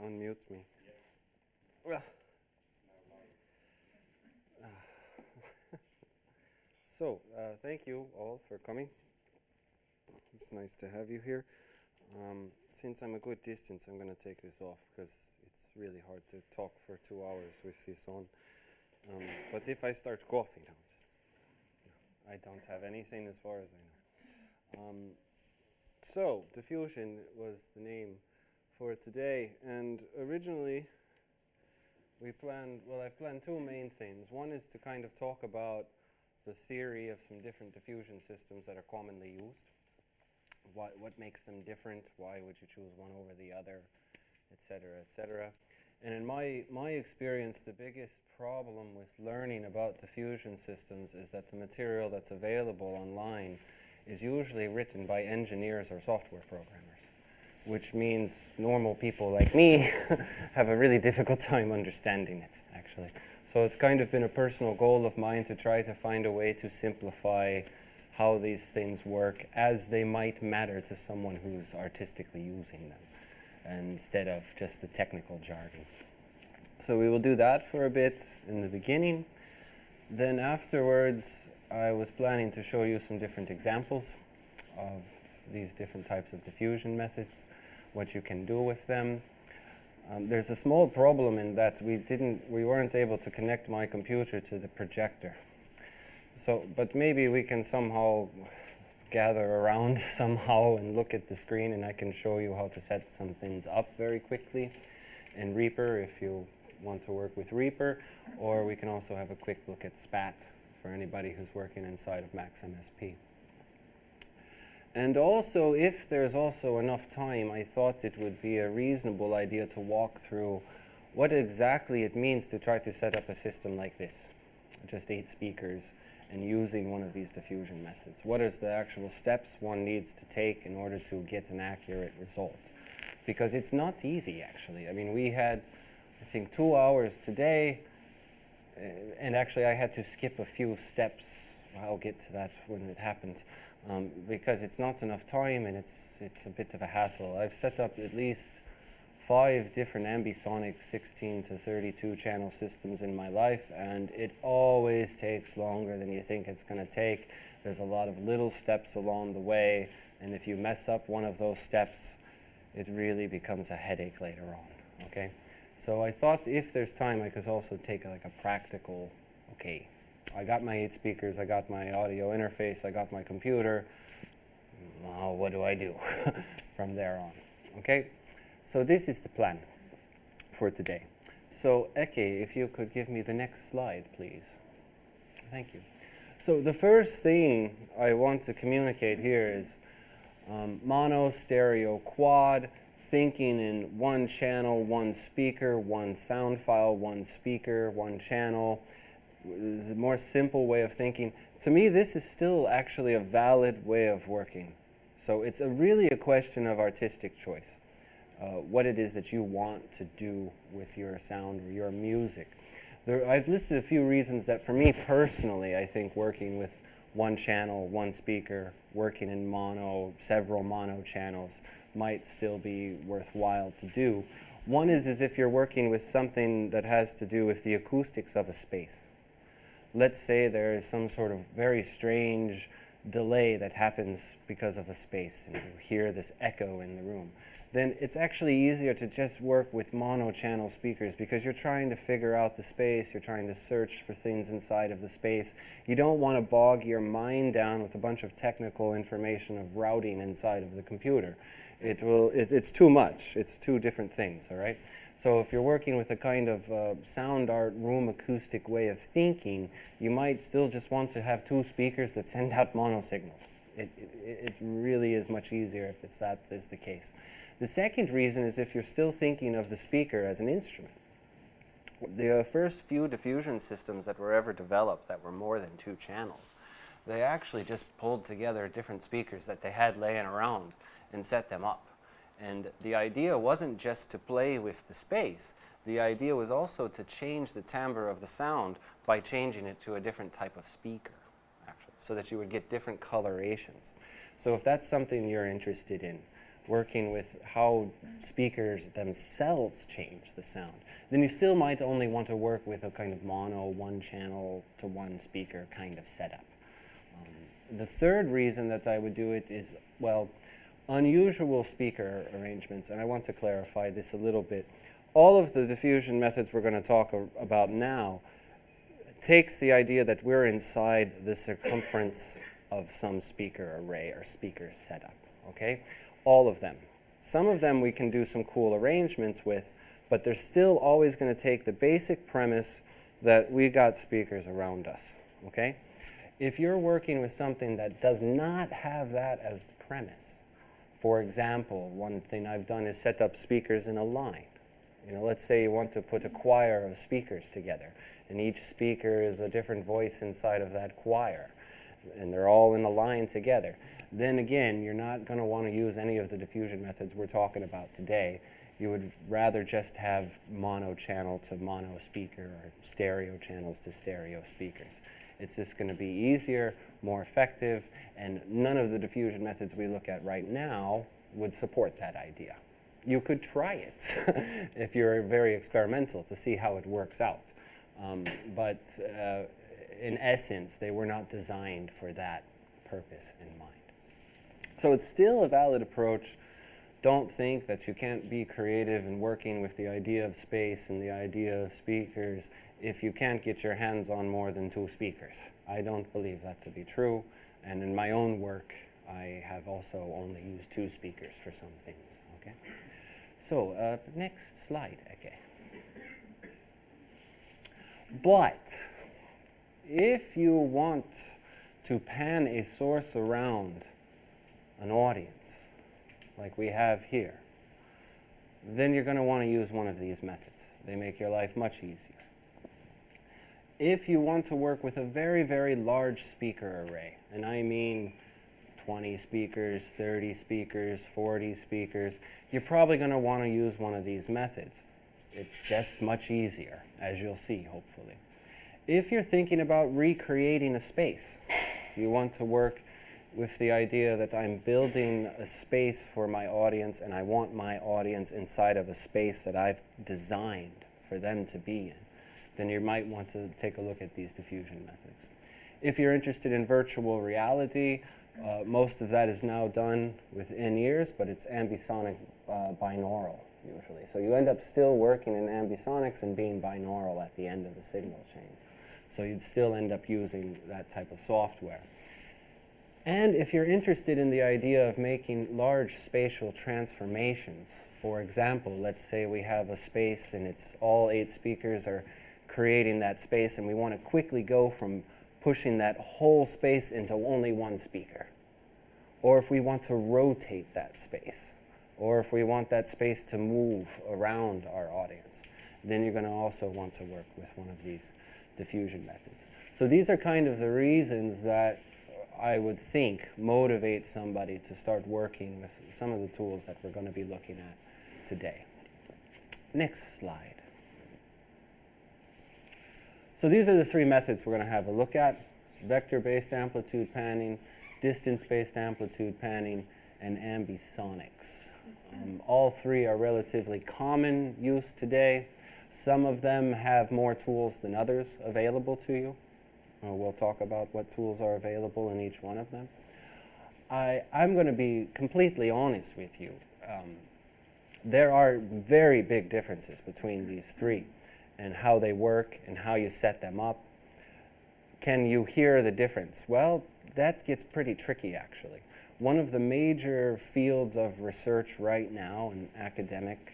unmute me. So, thank you all for coming. It's nice to have you here. Since I'm a good distance, I'm going to take this off because it's really hard to talk for 2 hours with this on. But if I start coughing, I don't have anything as far as I know. So, diffusion was the name for today, and originally I've planned two main things. One is to kind of talk about the theory of some different diffusion systems that are commonly used. What makes them different? Why would you choose one over the other, etc., etc. And in my experience, the biggest problem with learning about diffusion systems is that the material that's available online is usually written by engineers or software programmers, which means normal people like me have a really difficult time understanding it, actually. So it's kind of been a personal goal of mine to try to find a way to simplify how these things work as they might matter to someone who's artistically using them, instead of just the technical jargon. So we will do that for a bit in the beginning. Then afterwards, I was planning to show you some different examples of these different types of diffusion methods, what you can do with them. There's a small problem in that we weren't able to connect my computer to the projector. So, but maybe we can somehow gather around somehow and look at the screen, and I can show you how to set some things up very quickly in Reaper if you want to work with Reaper, or we can also have a quick look at SPAT for anybody who's working inside of Max MSP. And also, if there's also enough time, I thought it would be a reasonable idea to walk through what exactly it means to try to set up a system like this, just 8 speakers, and using one of these diffusion methods. What is the actual steps one needs to take in order to get an accurate result? Because it's not easy, actually. I mean, we had, I think, 2 hours today, and actually I had to skip a few steps. I'll get to that when it happens, because it's not enough time and it's a bit of a hassle. I've set up at least 5 different ambisonic 16 to 32 channel systems in my life, and it always takes longer than you think it's going to take. There's a lot of little steps along the way, and if you mess up one of those steps, it really becomes a headache later on, okay? So I thought if there's time, I could also take like a practical, okay, I got my 8 speakers, I got my audio interface, I got my computer, now what do I do from there on, okay? So this is the plan for today. So Eke, if you could give me the next slide, please. Thank you. So the first thing I want to communicate here is mono, stereo, quad, thinking in one channel, one speaker, one sound file, one speaker, one channel. It's a more simple way of thinking. To me, this is still actually a valid way of working. So it's really a question of artistic choice. What it is that you want to do with your sound or your music. I've listed a few reasons that for me personally, I think working with one channel, one speaker, working in mono, several mono channels might still be worthwhile to do. One is if you're working with something that has to do with the acoustics of a space. Let's say there is some sort of very strange delay that happens because of a space and you hear this echo in the room. Then it's actually easier to just work with mono-channel speakers because you're trying to figure out the space, you're trying to search for things inside of the space. You don't want to bog your mind down with a bunch of technical information of routing inside of the computer. It's too much. It's two different things, all right? So if you're working with a kind of sound art, room acoustic way of thinking, you might still just want to have 2 speakers that send out mono signals. It really is much easier if that is the case. The second reason is if you're still thinking of the speaker as an instrument. The first few diffusion systems that were ever developed that were more than 2 channels, they actually just pulled together different speakers that they had laying around and set them up. And the idea wasn't just to play with the space. The idea was also to change the timbre of the sound by changing it to a different type of speaker, actually, so that you would get different colorations. So if that's something you're interested in, working with how speakers themselves change the sound, then you still might only want to work with a kind of mono, one channel to one speaker kind of setup. The third reason that I would do it is, well, unusual speaker arrangements, and I want to clarify this a little bit. All of the diffusion methods we're going to talk about now takes the idea that we're inside the circumference of some speaker array or speaker setup, okay? All of them. Some of them we can do some cool arrangements with, but they're still always going to take the basic premise that we got speakers around us, okay? If you're working with something that does not have that as the premise, for example, one thing I've done is set up speakers in a line. You know, let's say you want to put a choir of speakers together, and each speaker is a different voice inside of that choir, and they're all in a line together. Then again, you're not going to want to use any of the diffusion methods we're talking about today. You would rather just have mono channel to mono speaker or stereo channels to stereo speakers. It's just going to be easier, more effective, and none of the diffusion methods we look at right now would support that idea. You could try it if you're very experimental to see how it works out. But in essence, they were not designed for that purpose in mind. So it's still a valid approach. Don't think that you can't be creative in working with the idea of space and the idea of speakers if you can't get your hands on more than 2 speakers. I don't believe that to be true. And in my own work, I have also only used 2 speakers for some things. Okay. So next slide. Okay. But if you want to pan a source around an audience, like we have here, then you're going to want to use one of these methods. They make your life much easier. If you want to work with a very, very large speaker array, and I mean 20 speakers, 30 speakers, 40 speakers, you're probably going to want to use one of these methods. It's just much easier, as you'll see, hopefully. If you're thinking about recreating a space, you want to work with the idea that I'm building a space for my audience and I want my audience inside of a space that I've designed for them to be in, then you might want to take a look at these diffusion methods. If you're interested in virtual reality, most of that is now done with in-ears, but it's ambisonic binaural usually. So you end up still working in ambisonics and being binaural at the end of the signal chain. So you'd still end up using that type of software. And if you're interested in the idea of making large spatial transformations, for example, let's say we have a space and it's all 8 speakers are creating that space and we want to quickly go from pushing that whole space into only 1 speaker. Or if we want to rotate that space, or if we want that space to move around our audience, then you're going to also want to work with one of these diffusion methods. So these are kind of the reasons that I would think motivate somebody to start working with some of the tools that we're going to be looking at today. Next slide. So these are the 3 methods we're going to have a look at: vector-based amplitude panning, distance-based amplitude panning, and ambisonics. All 3 are relatively common use today. Some of them have more tools than others available to you. We'll talk about what tools are available in each one of them. I'm going to be completely honest with you. There are very big differences between these 3 and how they work and how you set them up. Can you hear the difference? Well, that gets pretty tricky, actually. One of the major fields of research right now in academic,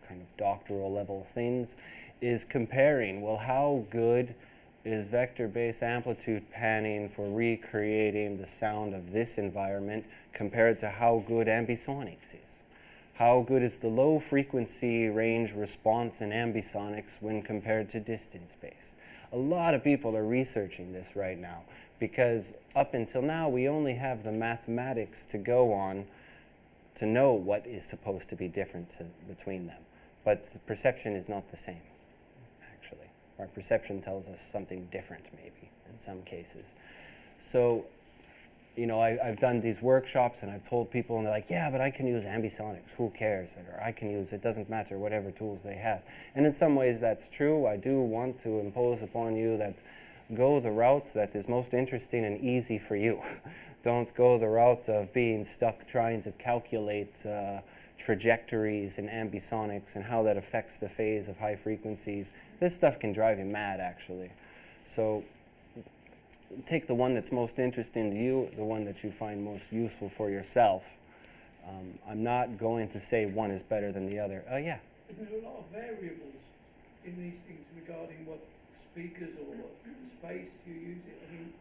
kind of doctoral level things, is comparing, well, how good is vector-based amplitude panning for recreating the sound of this environment compared to how good ambisonics is? How good is the low frequency range response in ambisonics when compared to distance-based? A lot of people are researching this right now because up until now we only have the mathematics to go on to know what is supposed to be different between them. But the perception is not the same, actually. Our perception tells us something different, maybe, in some cases. So you know, I've done these workshops and I've told people, and they're like, yeah, but I can use ambisonics, who cares? Or I can use, it doesn't matter, whatever tools they have. And in some ways that's true. I do want to impose upon you that go the route that is most interesting and easy for you. Don't go the route of being stuck trying to calculate trajectories in ambisonics and how that affects the phase of high frequencies. This stuff can drive you mad, actually. So take the one that's most interesting to you, the one that you find most useful for yourself. I'm not going to say one is better than the other. Yeah? Isn't there a lot of variables in these things regarding what speakers or what space you use it? I mean,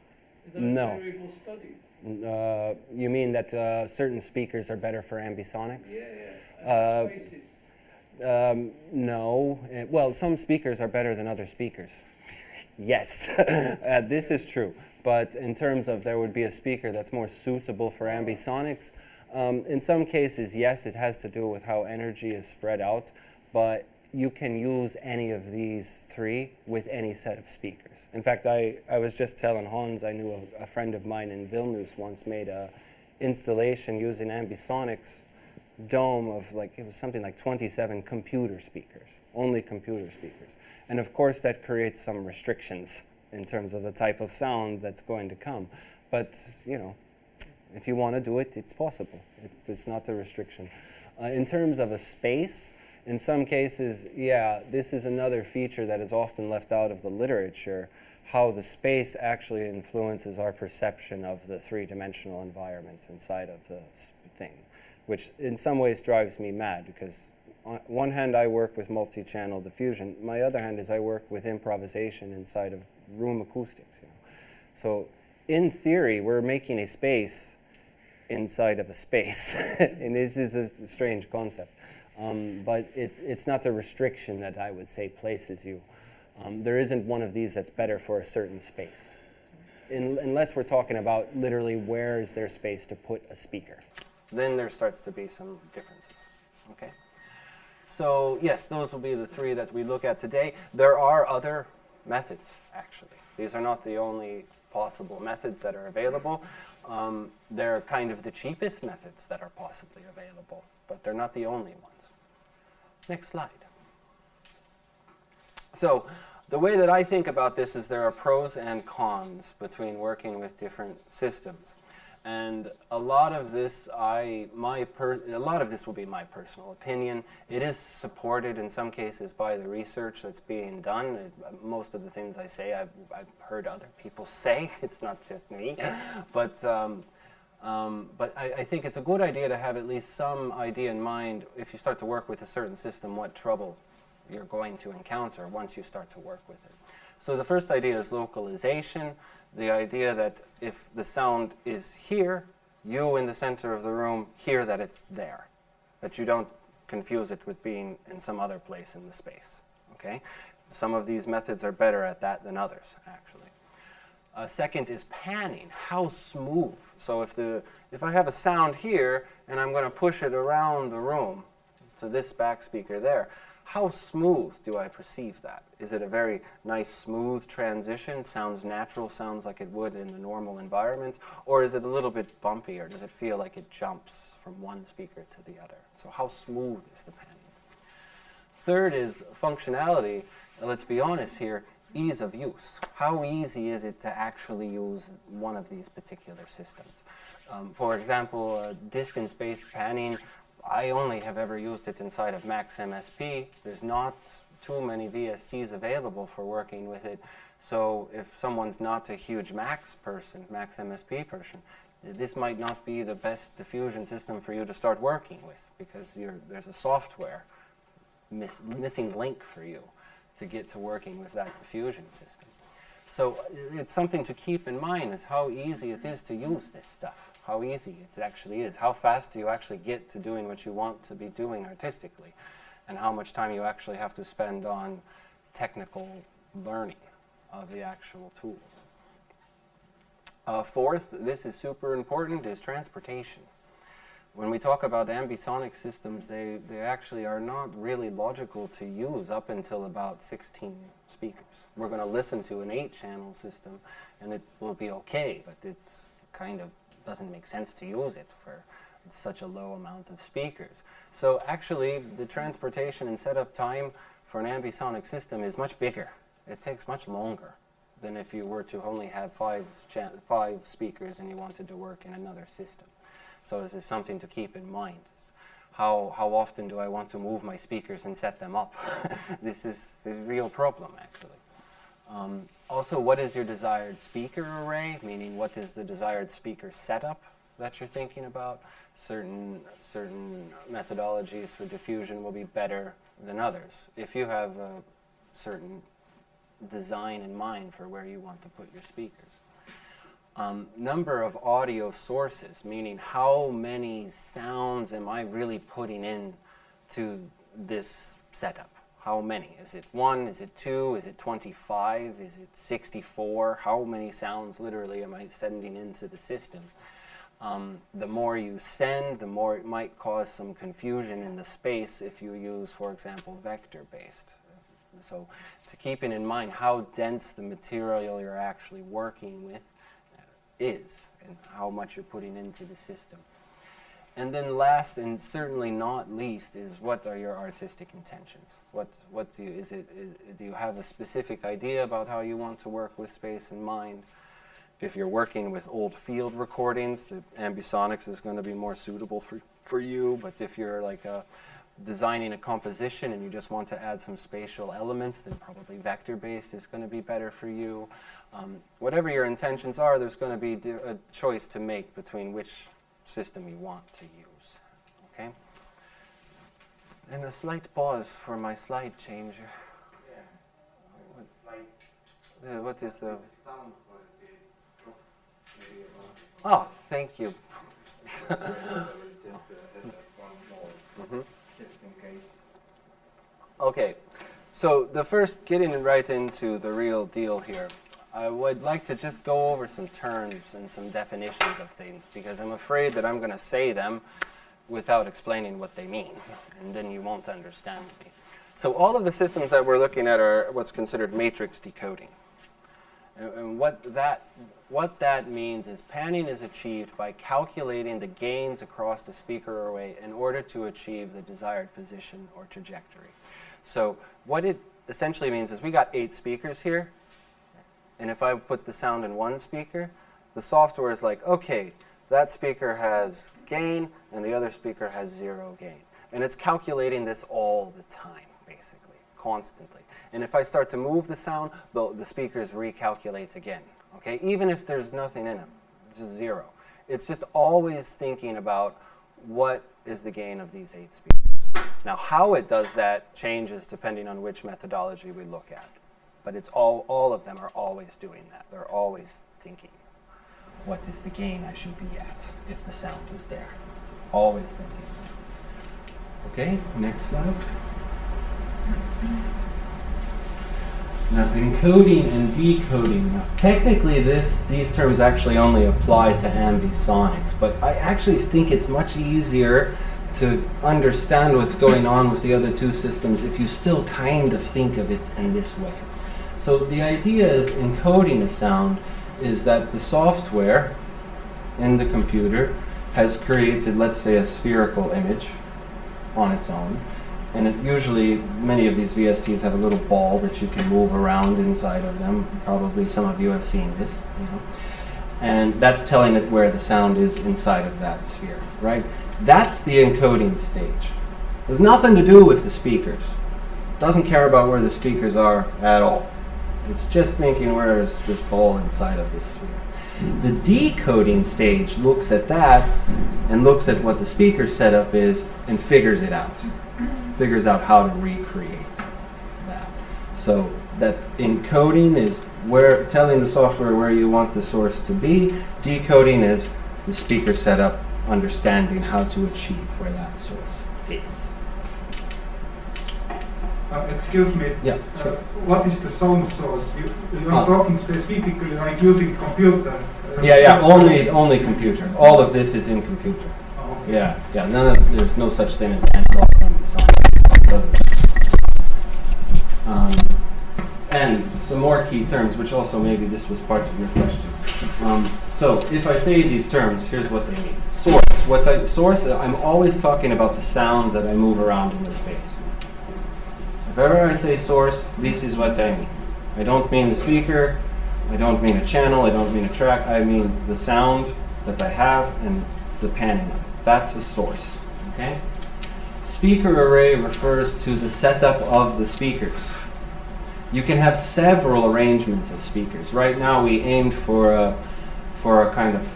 are those No. variables studied? You mean that certain speakers are better for ambisonics? Yeah. Spaces. No. Well, some speakers are better than other speakers. Yes, this is true. But in terms of there would be a speaker that's more suitable for ambisonics, in some cases, yes, it has to do with how energy is spread out, but you can use any of these three with any set of speakers. In fact, I was just telling Hans, I knew a friend of mine in Vilnius once made a installation using ambisonics dome of like, it was something like 27 computer speakers, only computer speakers. And of course that creates some restrictions in terms of the type of sound that's going to come. But, you know, if you want to do it, it's possible. It's not a restriction. In terms of a space, in some cases, yeah, this is another feature that is often left out of the literature, how the space actually influences our perception of the three-dimensional environment inside of the thing, which in some ways drives me mad, because on one hand I work with multi-channel diffusion, my other hand is I work with improvisation inside of room acoustics. You know? So in theory, we're making a space inside of a space, and this is a strange concept. But it's not the restriction that I would say places you. There isn't one of these that's better for a certain space, unless we're talking about literally where is there space to put a speaker. Then there starts to be some differences. Okay. So yes, those will be the three that we look at today. There are other methods, actually. These are not the only possible methods that are available. They're kind of the cheapest methods that are possibly available, but they're not the only ones. Next slide. So the way that I think about this is there are pros and cons between working with different systems. And a lot of this will be my personal opinion. It is supported in some cases by the research that's being done. Most of the things I say, I've heard other people say. It's not just me. But I think it's a good idea to have at least some idea in mind if you start to work with a certain system, what trouble you're going to encounter once you start to work with it. So the first idea is localization. The idea that if the sound is here, you in the center of the room hear that it's there, that you don't confuse it with being in some other place in the space. Okay? Some of these methods are better at that than others, actually. Second is panning. How smooth? So if I have a sound here and I'm going to push it around the room to this back speaker there, how smooth do I perceive that? Is it a very nice, smooth transition? Sounds natural, sounds like it would in the normal environment? Or is it a little bit bumpy, or does it feel like it jumps from one speaker to the other? So how smooth is the panning? Third is functionality. Let's be honest here, ease of use. How easy is it to actually use one of these particular systems? For example, distance-based panning, I only have ever used it inside of Max MSP. There's not too many VSTs available for working with it. So if someone's not a huge Max MSP person, this might not be the best diffusion system for you to start working with, because there's a software missing link for you to get to working with that diffusion system. So it's something to keep in mind, is how easy it is to use this stuff. How easy it actually is. How fast do you actually get to doing what you want to be doing artistically? And how much time you actually have to spend on technical learning of the actual tools. Fourth, this is super important, is transportation. When we talk about ambisonic systems, they actually are not really logical to use up until about 16 speakers. We're going to listen to an 8-channel system, and it will be okay, but it's kind of doesn't make sense to use it for such a low amount of speakers. So actually, the transportation and setup time for an ambisonic system is much bigger. It takes much longer than if you were to only have five speakers and you wanted to work in another system. So this is something to keep in mind. How often do I want to move my speakers and set them up? This is a real problem, actually. Also, what is your desired speaker array? Meaning, what is the desired speaker setup that you're thinking about? Certain methodologies for diffusion will be better than others. If you have a certain design in mind for where you want to put your speakers. Number of audio sources, meaning how many sounds am I really putting in to this setup? How many? Is it 1? Is it 2? Is it 25? Is it 64? How many sounds literally am I sending into the system? The more you send, the more it might cause some confusion in the space if you use, for example, vector-based. So to keeping in mind how dense the material you're actually working with is and how much you're putting into the system. And then last and certainly not least is what are your artistic intentions? What do you, do you have a specific idea about how you want to work with space in mind? If you're working with old field recordings, the ambisonics is going to be more suitable for you. But if you're like designing a composition and you just want to add some spatial elements, then probably vector-based is going to be better for you. Whatever your intentions are, there's going to be a choice to make between which system you want to use. Okay? And a slight pause for my slide changer. Yeah. What is the sound? Oh, thank you. Okay, so the first, getting right into the real deal here, I would like to just go over some terms and some definitions of things, because I'm afraid that I'm going to say them without explaining what they mean, and then you won't understand me. So all of the systems that we're looking at are what's considered matrix decoding. And what that means is panning is achieved by calculating the gains across the speaker array in order to achieve the desired position or trajectory. So what it essentially means is we got 8 speakers here, and if I put the sound in one speaker, the software is like, okay, that speaker has gain and the other speaker has 0 gain. And it's calculating this all the time, basically, constantly. And if I start to move the sound, the speakers recalculate again. Okay, even if there's nothing in them, it's just 0. It's just always thinking about what is the gain of these 8 speakers. Now, how it does that changes depending on which methodology we look at. But it's all of them are always doing that. They're always thinking, what is the gain I should be at if the sound is there? Always thinking. Okay, next slide. Now, encoding and decoding. Now, technically, these terms actually only apply to ambisonics, but I actually think it's much easier to understand what's going on with the other 2 systems if you still kind of think of it in this way. So the idea is encoding a sound is that the software in the computer has created, let's say, a spherical image on its own. And it usually, many of these VSTs have a little ball that you can move around inside of them. Probably some of you have seen this, you know. And that's telling it where the sound is inside of that sphere, right? That's the encoding stage. There's nothing to do with the speakers. It doesn't care about where the speakers are at all. It's just thinking, where is this ball inside of this sphere? The decoding stage looks at that and looks at what the speaker setup is and figures it out. Figures out how to recreate that. So that's encoding is where telling the software where you want the source to be. Decoding is the speaker setup, understanding how to achieve where that source is. Excuse me. Yeah, sure. What is the sound source? You are talking specifically like using computer. Yeah, only computer. All of this is in computer. Oh, okay. Yeah. There's no such thing as analog ambisonics. And some more key terms, which also maybe this was part of your question. So if I say these terms, here's what they mean. Source. Source, I'm always talking about the sound that I move around in the space. If ever I say source, this is what I mean. I don't mean the speaker, I don't mean a channel, I don't mean a track, I mean the sound that I have and the panning of it. That's a source, okay? Speaker array refers to the setup of the speakers. You can have several arrangements of speakers. Right now we aimed for a kind of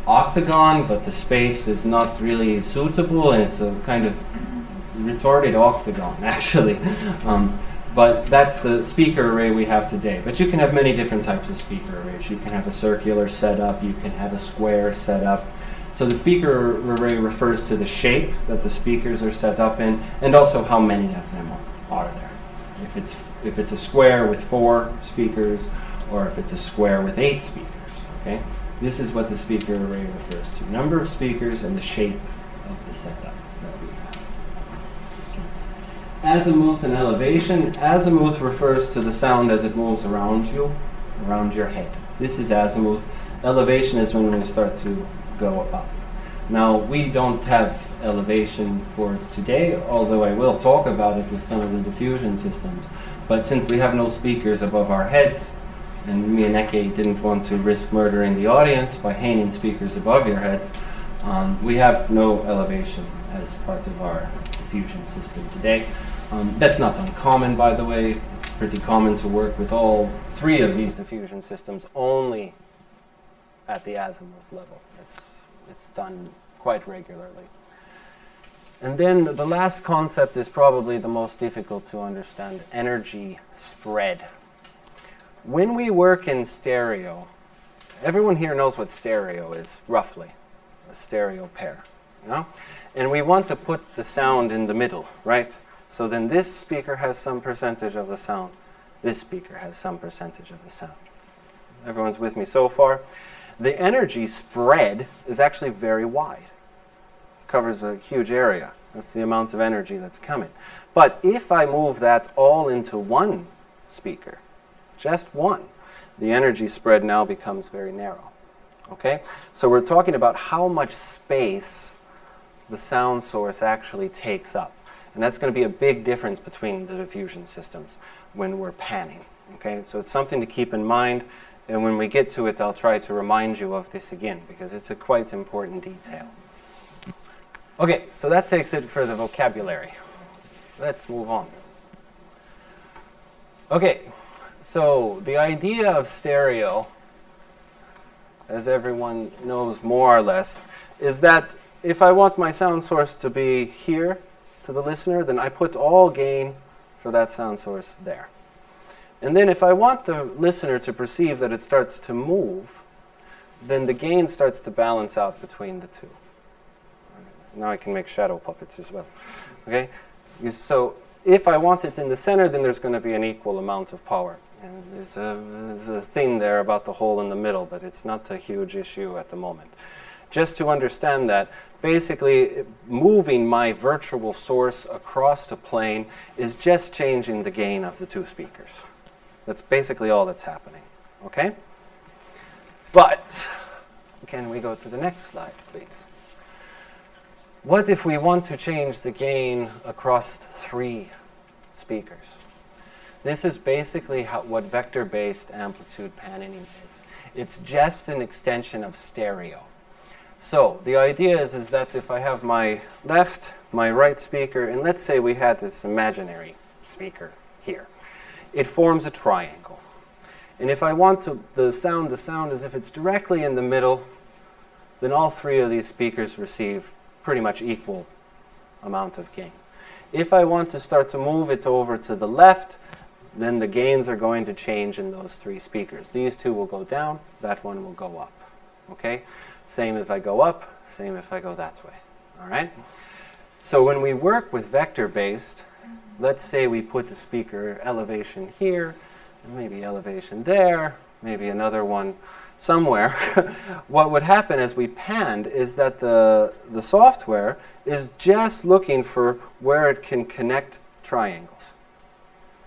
octagon, but the space is not really suitable, and it's a kind of retarded octagon, actually. But that's the speaker array we have today. But you can have many different types of speaker arrays. You can have a circular setup, you can have a square setup. So the speaker array refers to the shape that the speakers are set up in, and also how many of them are there. If it's a square with 4 speakers, or if it's a square with 8 speakers, okay? This is what the speaker array refers to. Number of speakers and the shape of the setup that we have. Azimuth and elevation. Azimuth refers to the sound as it moves around you, around your head. This is azimuth. Elevation is when we start to go up. Now, we don't have elevation for today, although I will talk about it with some of the diffusion systems. But since we have no speakers above our heads, and me and Eke didn't want to risk murdering the audience by hanging speakers above your heads, we have no elevation as part of our diffusion system today. That's not uncommon, by the way. It's pretty common to work with all 3 of these diffusion systems only at the azimuth level. It's done quite regularly. And then the last concept is probably the most difficult to understand: energy spread. When we work in stereo, everyone here knows what stereo is, roughly, a stereo pair, you know? And we want to put the sound in the middle, right? So then this speaker has some percentage of the sound. This speaker has some percentage of the sound. Everyone's with me so far? The energy spread is actually very wide. Covers a huge area. That's the amount of energy that's coming. But if I move that all into one speaker, just one, the energy spread now becomes very narrow. Okay? So we're talking about how much space the sound source actually takes up. And that's going to be a big difference between the diffusion systems when we're panning. Okay? So it's something to keep in mind. And when we get to it, I'll try to remind you of this again, because it's a quite important detail. Okay, so that takes it for the vocabulary. Let's move on. Okay, so the idea of stereo, as everyone knows more or less, is that if I want my sound source to be here to the listener, then I put all gain for that sound source there. And then if I want the listener to perceive that it starts to move, then the gain starts to balance out between the two. Now I can make shadow puppets as well. Okay? So if I want it in the center, then there's going to be an equal amount of power. And there's a thing there about the hole in the middle, but it's not a huge issue at the moment. Just to understand that, basically moving my virtual source across the plane is just changing the gain of the 2 speakers. That's basically all that's happening, okay? But, can we go to the next slide, please? What if we want to change the gain across 3 speakers? This is basically what vector-based amplitude panning is. It's just an extension of stereo. So, the idea is that if I have my left, my right speaker, and let's say we had this imaginary speaker here. It forms a triangle. And if I want the sound as if it's directly in the middle, then all 3 of these speakers receive pretty much equal amount of gain. If I want to start to move it over to the left, then the gains are going to change in those 3 speakers. These 2 will go down, that one will go up. Okay? Same if I go up, same if I go that way. All right? So when we work with vector-based, let's say we put the speaker elevation here, maybe elevation there, maybe another one somewhere. What would happen as we panned is that the software is just looking for where it can connect triangles.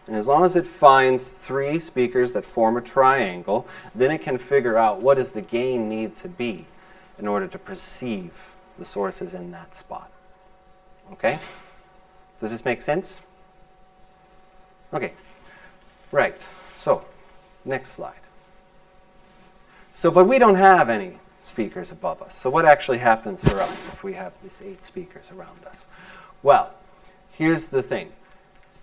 And as long as it finds 3 speakers that form a triangle, then it can figure out what does the gain need to be in order to perceive the sources in that spot. Okay? Does this make sense? Okay. Right. So, next slide. So, but we don't have any speakers above us. So what actually happens for us if we have these 8 speakers around us? Well, here's the thing.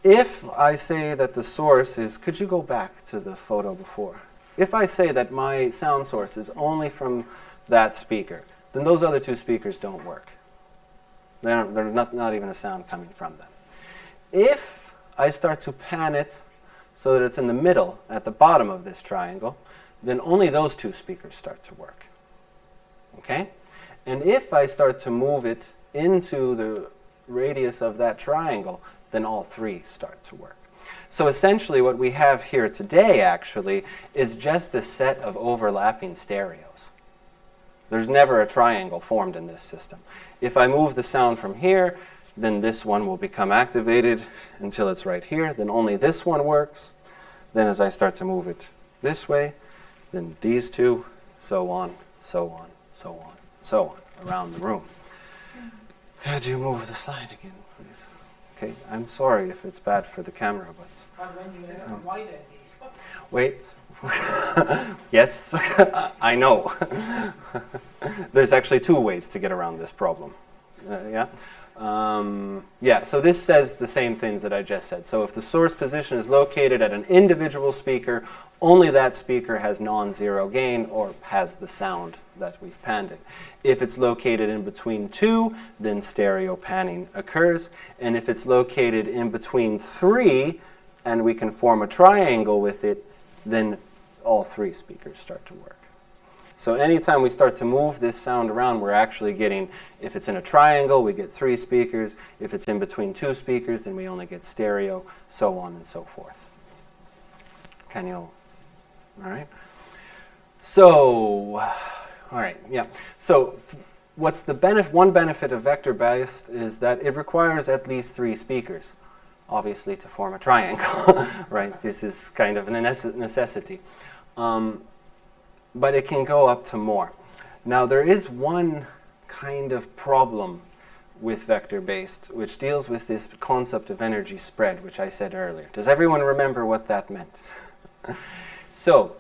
If I say that the source is, could you go back to the photo before? If I say that my sound source is only from that speaker, then those other 2 speakers don't work. They're not even a sound coming from them. If I start to pan it so that it's in the middle at the bottom of this triangle, then only those 2 speakers start to work. Okay? And if I start to move it into the radius of that triangle, then all 3 start to work. So essentially what we have here today actually is just a set of overlapping stereos. There's never a triangle formed in this system. If I move the sound from here, then this one will become activated until it's right here. Then only this one works. Then as I start to move it this way, then these 2, so on, so on, so on, so on, around the room. Could you move the slide again, please? Okay, I'm sorry if it's bad for the camera, but... when you widen these... Wait. Yes, I know. There's actually 2 ways to get around this problem. Yeah, so this says the same things that I just said. So if the source position is located at an individual speaker, only that speaker has non-zero gain or has the sound that we've panned it. If it's located in between 2, then stereo panning occurs. And if it's located in between 3, and we can form a triangle with it, then all 3 speakers start to work. So anytime we start to move this sound around, we're actually getting, if it's in a triangle, we get 3 speakers. If it's in between 2 speakers, then we only get stereo, so on and so forth. Can you, all right? So, all right, yeah. So what's the one benefit of vector-based is that it requires at least 3 speakers, obviously, to form a triangle, right? This is kind of a necessity. But it can go up to more. Now, there is one kind of problem with vector-based, which deals with this concept of energy spread, which I said earlier. Does everyone remember what that meant? So,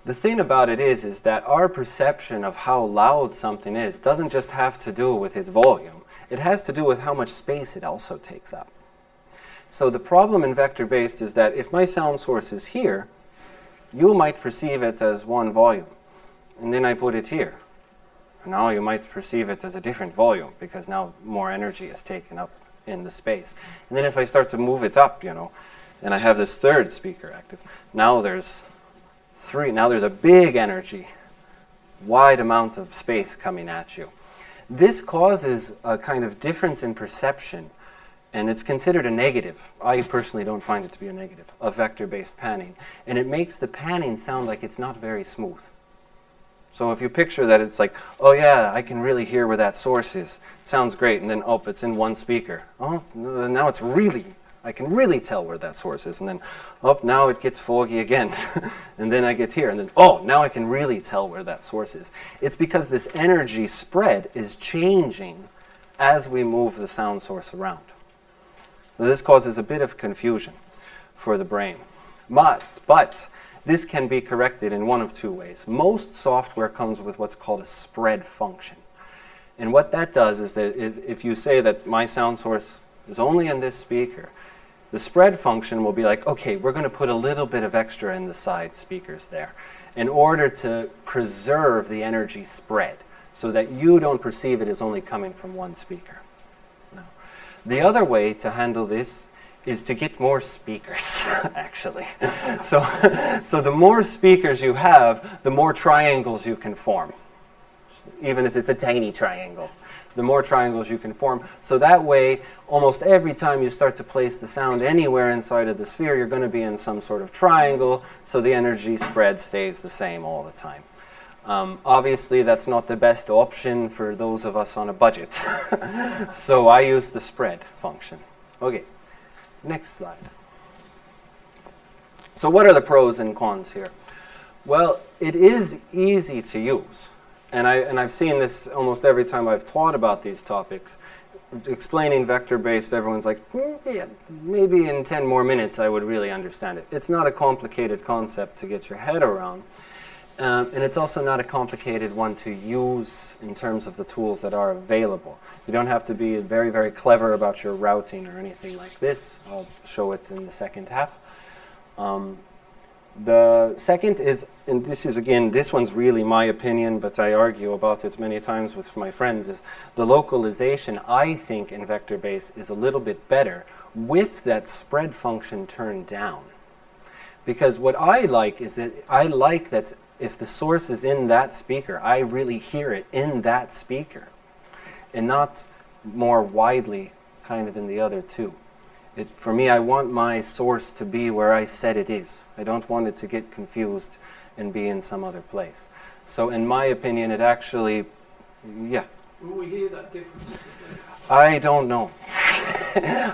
the thing about it is that our perception of how loud something is doesn't just have to do with its volume. It has to do with how much space it also takes up. So the problem in vector-based is that if my sound source is here, you might perceive it as one volume. And then I put it here. And now you might perceive it as a different volume because now more energy is taken up in the space. And then if I start to move it up, and I have this 3rd speaker active, now there's 3. Now there's a big energy, wide amount of space coming at you. This causes a kind of difference in perception, and it's considered a negative. I personally don't find it to be a negative, of vector-based panning. And it makes the panning sound like it's not very smooth. So if you picture that it's like, oh yeah, I can really hear where that source is. It sounds great, and then, oh, it's in one speaker. Oh, now it's really, I can really tell where that source is. And then, oh, now it gets foggy again. And then I get here, and then, oh, now I can really tell where that source is. It's because this energy spread is changing as we move the sound source around. So this causes a bit of confusion for the brain. But this can be corrected in one of 2 ways. Most software comes with what's called a spread function. And what that does is that if you say that my sound source is only in this speaker, the spread function will be like, okay, we're going to put a little bit of extra in the side speakers there in order to preserve the energy spread so that you don't perceive it as only coming from one speaker. No. The other way to handle this is to get more speakers, actually. So the more speakers you have, the more triangles you can form, even if it's a tiny triangle. The more triangles you can form. So that way, almost every time you start to place the sound anywhere inside of the sphere, you're going to be in some sort of triangle, so the energy spread stays the same all the time. Obviously, that's not the best option for those of us on a budget. So I use the spread function. Okay. Next slide. So what are the pros and cons here? Well, it is easy to use. And I've seen this almost every time I've taught about these topics. Explaining vector-based, everyone's like, yeah, maybe in 10 more minutes I would really understand it. It's not a complicated concept to get your head around. And it's also not a complicated one to use in terms of the tools that are available. You don't have to be very, very clever about your routing or anything like this. I'll show it in the second half. The second is, and this is again, this one's really my opinion, but I argue about it many times with my friends, is the localization, I think, in vector-based is a little bit better with that spread function turned down. Because what I like is that I like that if the source is in that speaker, I really hear it in that speaker and not more widely kind of in the other two. For me, I want my source to be where I said it is. I don't want it to get confused and be in some other place. So in my opinion, it actually, yeah. Will we hear that difference? I don't know.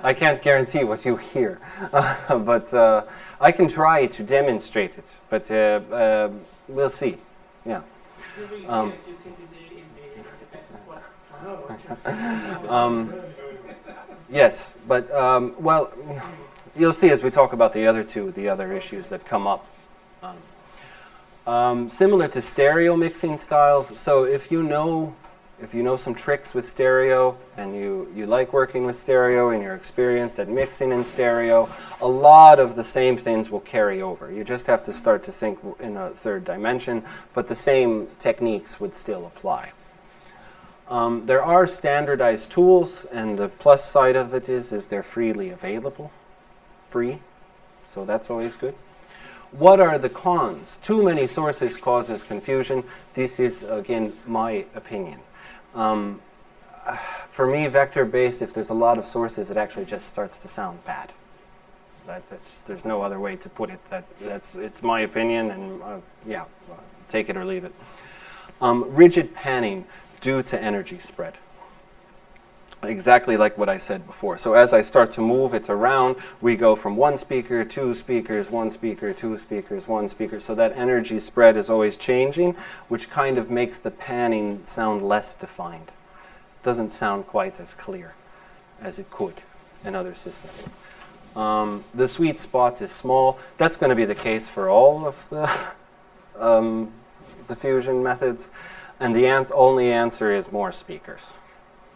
I can't guarantee what you hear. But I can try to demonstrate it. But we'll see. Yeah. You will hear it, you sit in the best one. Yes, but, well, you'll see as we talk about the other two, the other issues that come up. Similar to stereo mixing styles, so if you know some tricks with stereo and you like working with stereo and you're experienced at mixing in stereo, a lot of the same things will carry over. You just have to start to think in a third dimension, but the same techniques would still apply. There are standardized tools, and the plus side of it is they're freely available. Free, so that's always good. What are the cons? Too many sources causes confusion. This is, again, my opinion. For me, vector-based, if there's a lot of sources, it actually just starts to sound bad. There's no other way to put it. It's my opinion, and yeah, take it or leave it. Rigid panning due to energy spread. Exactly like what I said before. So as I start to move it around, we go from one speaker, two speakers, one speaker, two speakers, one speaker. So that energy spread is always changing, which kind of makes the panning sound less defined. Doesn't sound quite as clear as it could in other systems. The sweet spot is small. That's going to be the case for all of the diffusion methods. And the only answer is more speakers.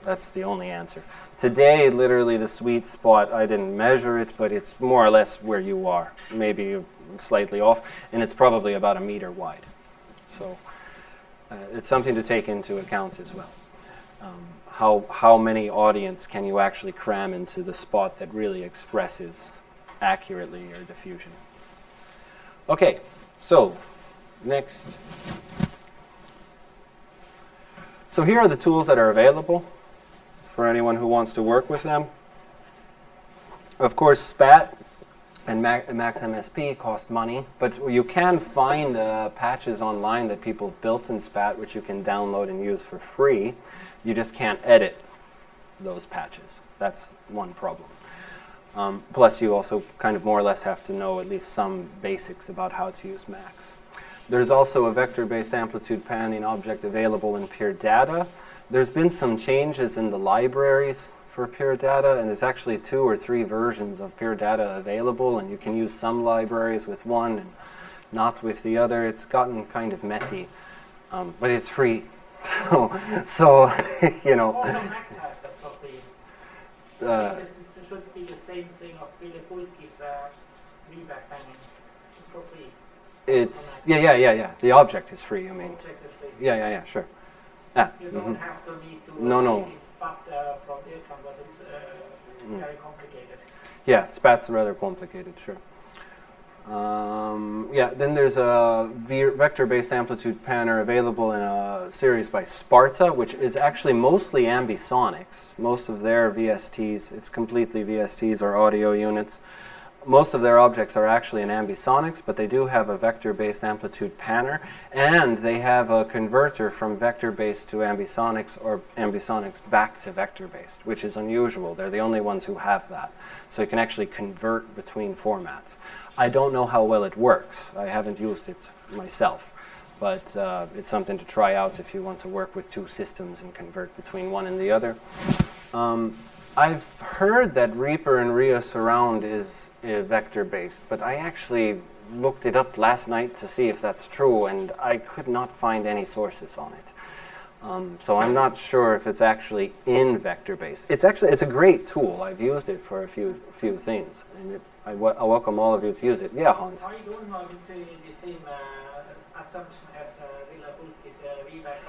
That's the only answer. Today, literally the sweet spot, I didn't measure it, but it's more or less where you are, maybe slightly off, and it's probably about 1 meter wide. So it's something to take into account as well. How many audience can you actually cram into the spot that really expresses accurately your diffusion? Okay, so next. So here are the tools that are available for anyone who wants to work with them. Of course, SPAT and Max MSP cost money, but you can find patches online that people have built in SPAT, which you can download and use for free. You just can't edit those patches. That's one problem. Plus, you also kind of more or less have to know at least some basics about how to use Max. There's also a vector-based amplitude panning object available in Pure Data. There's been some changes in the libraries for Pure Data, and there's actually 2 or 3 versions of Pure Data available, and you can use some libraries with one and not with the other. It's gotten kind of messy, but it's free. so you know. Also, Max has that for free. It should be the same thing of Philip Bulky's reback panning. It's for free. It's yeah. The object is free. I mean, Object is free. yeah, sure. Ah, You don't have to need to No. it's SPAT from Aircom, but it's very complicated. Yeah, SPAT's rather complicated, sure. Yeah, then there's a vector-based amplitude panner available in a series by Sparta, which is actually mostly ambisonics. Most of their VSTs, it's completely VSTs or audio units. most of their objects are actually in ambisonics, but they do have a vector-based amplitude panner, and they have a converter from vector-based to ambisonics or ambisonics back to vector-based, which is unusual. They're the only ones who have that. So you can actually convert between formats. I don't know how well it works. I haven't used it myself, but it's something to try out if you want to work with two systems and convert between one and the other. I've heard that Reaper and Rhea Surround is vector-based, but I actually looked it up last night to see if that's true, and I could not find any sources on it. So I'm not sure if it's actually in vector-based. It's a great tool. I've used it for a few things, and I welcome all of you to use it. Yeah, Hans. I don't know if it's the same assumption as Villa Bulk is feedback.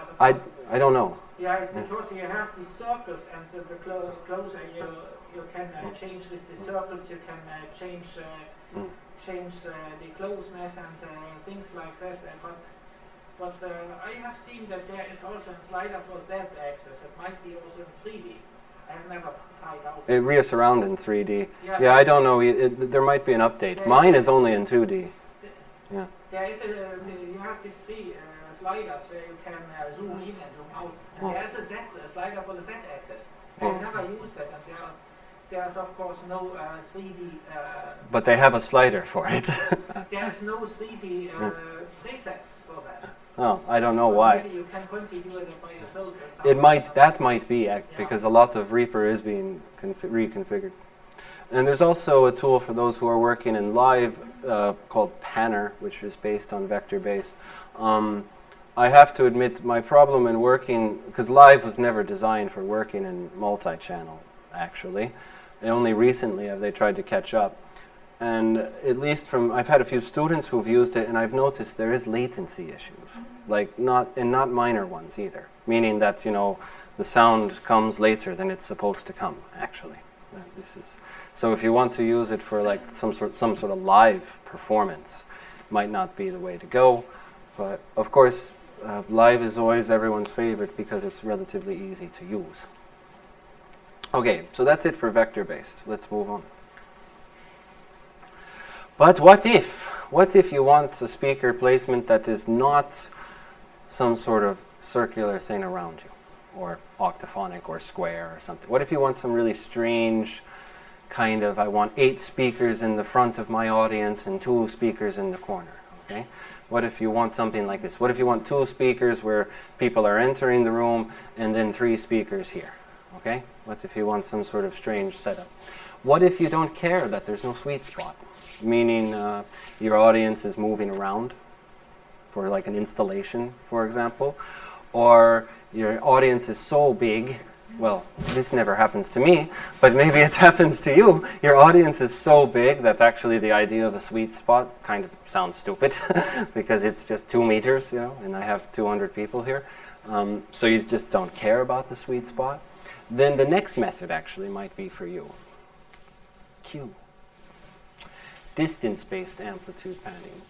I don't know. Yeah, because you have these circles, and the closer you can change with the circles, you can change the closeness and things like that. But I have seen that there is also a slider for Z-axis. It might be also in 3D. I have never tried out. It rears around in 3D. Yeah, I don't know. There might be an update. Mine is only in 2D. Yeah. There is you have these three sliders where you can zoom in and zoom out. And there's a slider for the Z-axis. I've never used that, and there's of course no 3D. But they have a slider for it. There's no 3D presets for that. Oh, I don't know why. Maybe you can configure it by yourself. That might be because a lot of Reaper is being reconfigured. And there's also a tool for those who are working in live called Panner, which is based on vector-based. I have to admit my problem in working, because live was never designed for working in multi-channel, actually. Only recently have they tried to catch up. And at least I've had a few students who've used it, and I've noticed there is latency issues, not minor ones either. Meaning that, the sound comes later than it's supposed to come, actually. So if you want to use it for some sort of live performance, might not be the way to go. But of course, live is always everyone's favorite because it's relatively easy to use. Okay, so that's it for vector-based. Let's move on. But what if? What if you want a speaker placement that is not some sort of circular thing around you, or octaphonic or square or something? What if you want some really strange kind of, I want 8 speakers in the front of my audience and 2 speakers in the corner, okay? What if you want something like this? What if you want 2 speakers where people are entering the room and then 3 speakers here, okay? What if you want some sort of strange setup? What if you don't care that there's no sweet spot? Meaning your audience is moving around for like an installation, for example, or your audience is so big, well, this never happens to me, but maybe it happens to you. Your audience is so big that actually the idea of a sweet spot kind of sounds stupid because it's just 2 meters, and I have 200 people here. So you just don't care about the sweet spot. Then the next method actually might be for you. Q. Distance-based amplitude panning.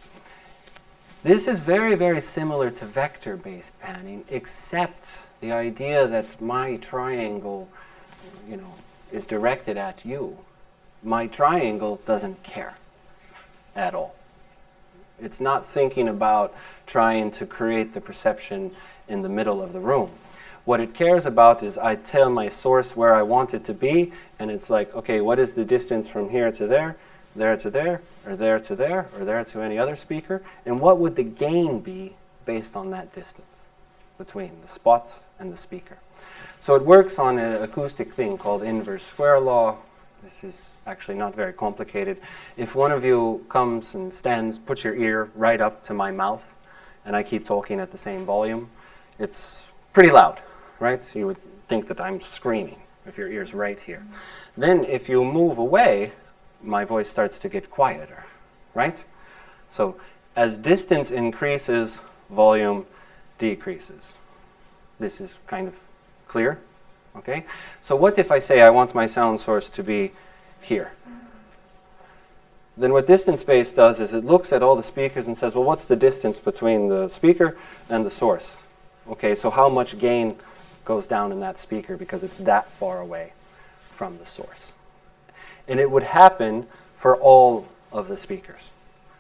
This is very, very similar to vector-based panning, except the idea that my triangle, is directed at you. My triangle doesn't care at all. It's not thinking about trying to create the perception in the middle of the room. What it cares about is I tell my source where I want it to be, and it's like, okay, what is the distance from here to there to there, or there to there, or there to any other speaker, and what would the gain be based on that distance between the spot and the speaker. So it works on an acoustic thing called inverse square law. This is actually not very complicated. If one of you comes and puts your ear right up to my mouth, and I keep talking at the same volume, it's pretty loud, right? So you would think that I'm screaming if your ear's right here. Then if you move away, my voice starts to get quieter, right? So as distance increases, volume decreases. This is kind of clear, okay? So what if I say I want my sound source to be here? Then what distance-based does is it looks at all the speakers and says, well, what's the distance between the speaker and the source? Okay, so how much gain goes down in that speaker because it's that far away from the source? And it would happen for all of the speakers.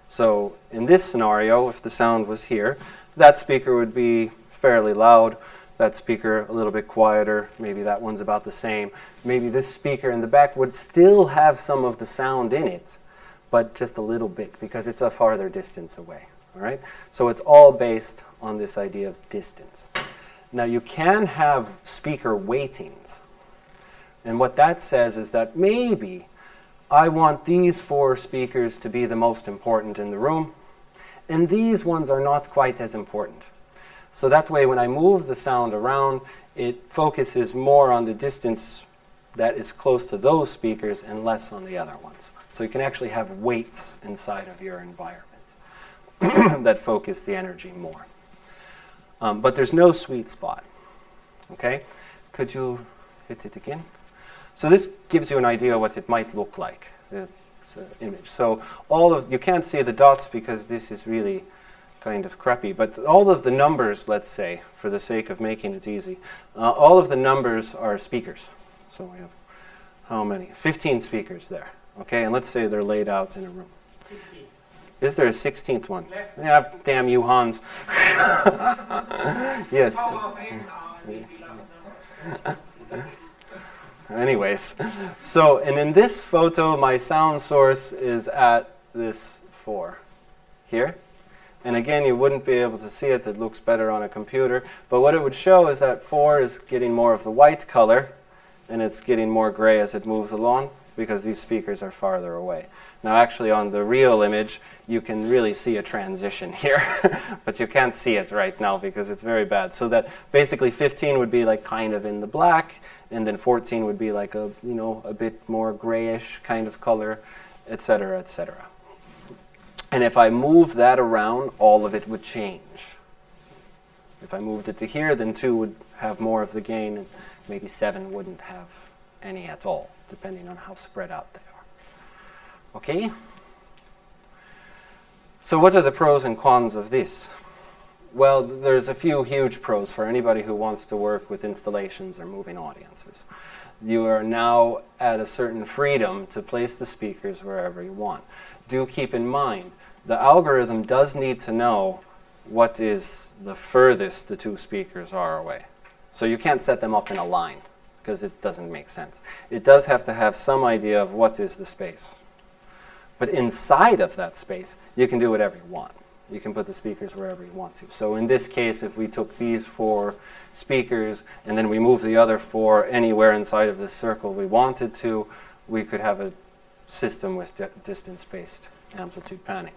So in this scenario, if the sound was here, that speaker would be fairly loud, that speaker a little bit quieter, maybe that one's about the same. Maybe this speaker in the back would still have some of the sound in it, but just a little bit because it's a farther distance away. All right? So it's all based on this idea of distance. Now you can have speaker weightings. And what that says is that maybe I want these 4 speakers to be the most important in the room, and these ones are not quite as important. So that way when I move the sound around, it focuses more on the distance that is close to those speakers and less on the other ones. So you can actually have weights inside of your environment that focus the energy more. But there's no sweet spot. Okay? Could you hit it again? So this gives you an idea what it might look like, this image. So you can't see the dots because this is really kind of crappy, but all of the numbers, let's say, for the sake of making it easy, all of the numbers are speakers. So we have how many? 15 speakers there. Okay, and let's say they're laid out in a room. 16. Is there a 16th one? Left. Yeah, damn you, Hans. Yes. Power of N are the beloved numbers. Anyways, so, and in this photo, my sound source is at this 4 here. And again, you wouldn't be able to see it. It looks better on a computer. But what it would show is that 4 is getting more of the white color, and it's getting more gray as it moves along because these speakers are farther away. Now, actually, on the real image, you can really see a transition here. But you can't see it right now because it's very bad. So that basically 15 would be like kind of in the black, and then 14 would be like a, you know, a bit more grayish kind of color, et cetera, et cetera. And if I move that around, all of it would change. If I moved it to here, then 2 would have more of the gain, and maybe 7 wouldn't have any at all, depending on how spread out they are. Okay? So what are the pros and cons of this? Well, there's a few huge pros for anybody who wants to work with installations or moving audiences. You are now at a certain freedom to place the speakers wherever you want. Do keep in mind, the algorithm does need to know what is the furthest the 2 speakers are away. So you can't set them up in a line because it doesn't make sense. It does have to have some idea of what is the space. But inside of that space, you can do whatever you want. You can put the speakers wherever you want to. So in this case, if we took these 4 speakers and then we moved the other 4 anywhere inside of this circle we wanted to, we could have a system with distance-based amplitude panning.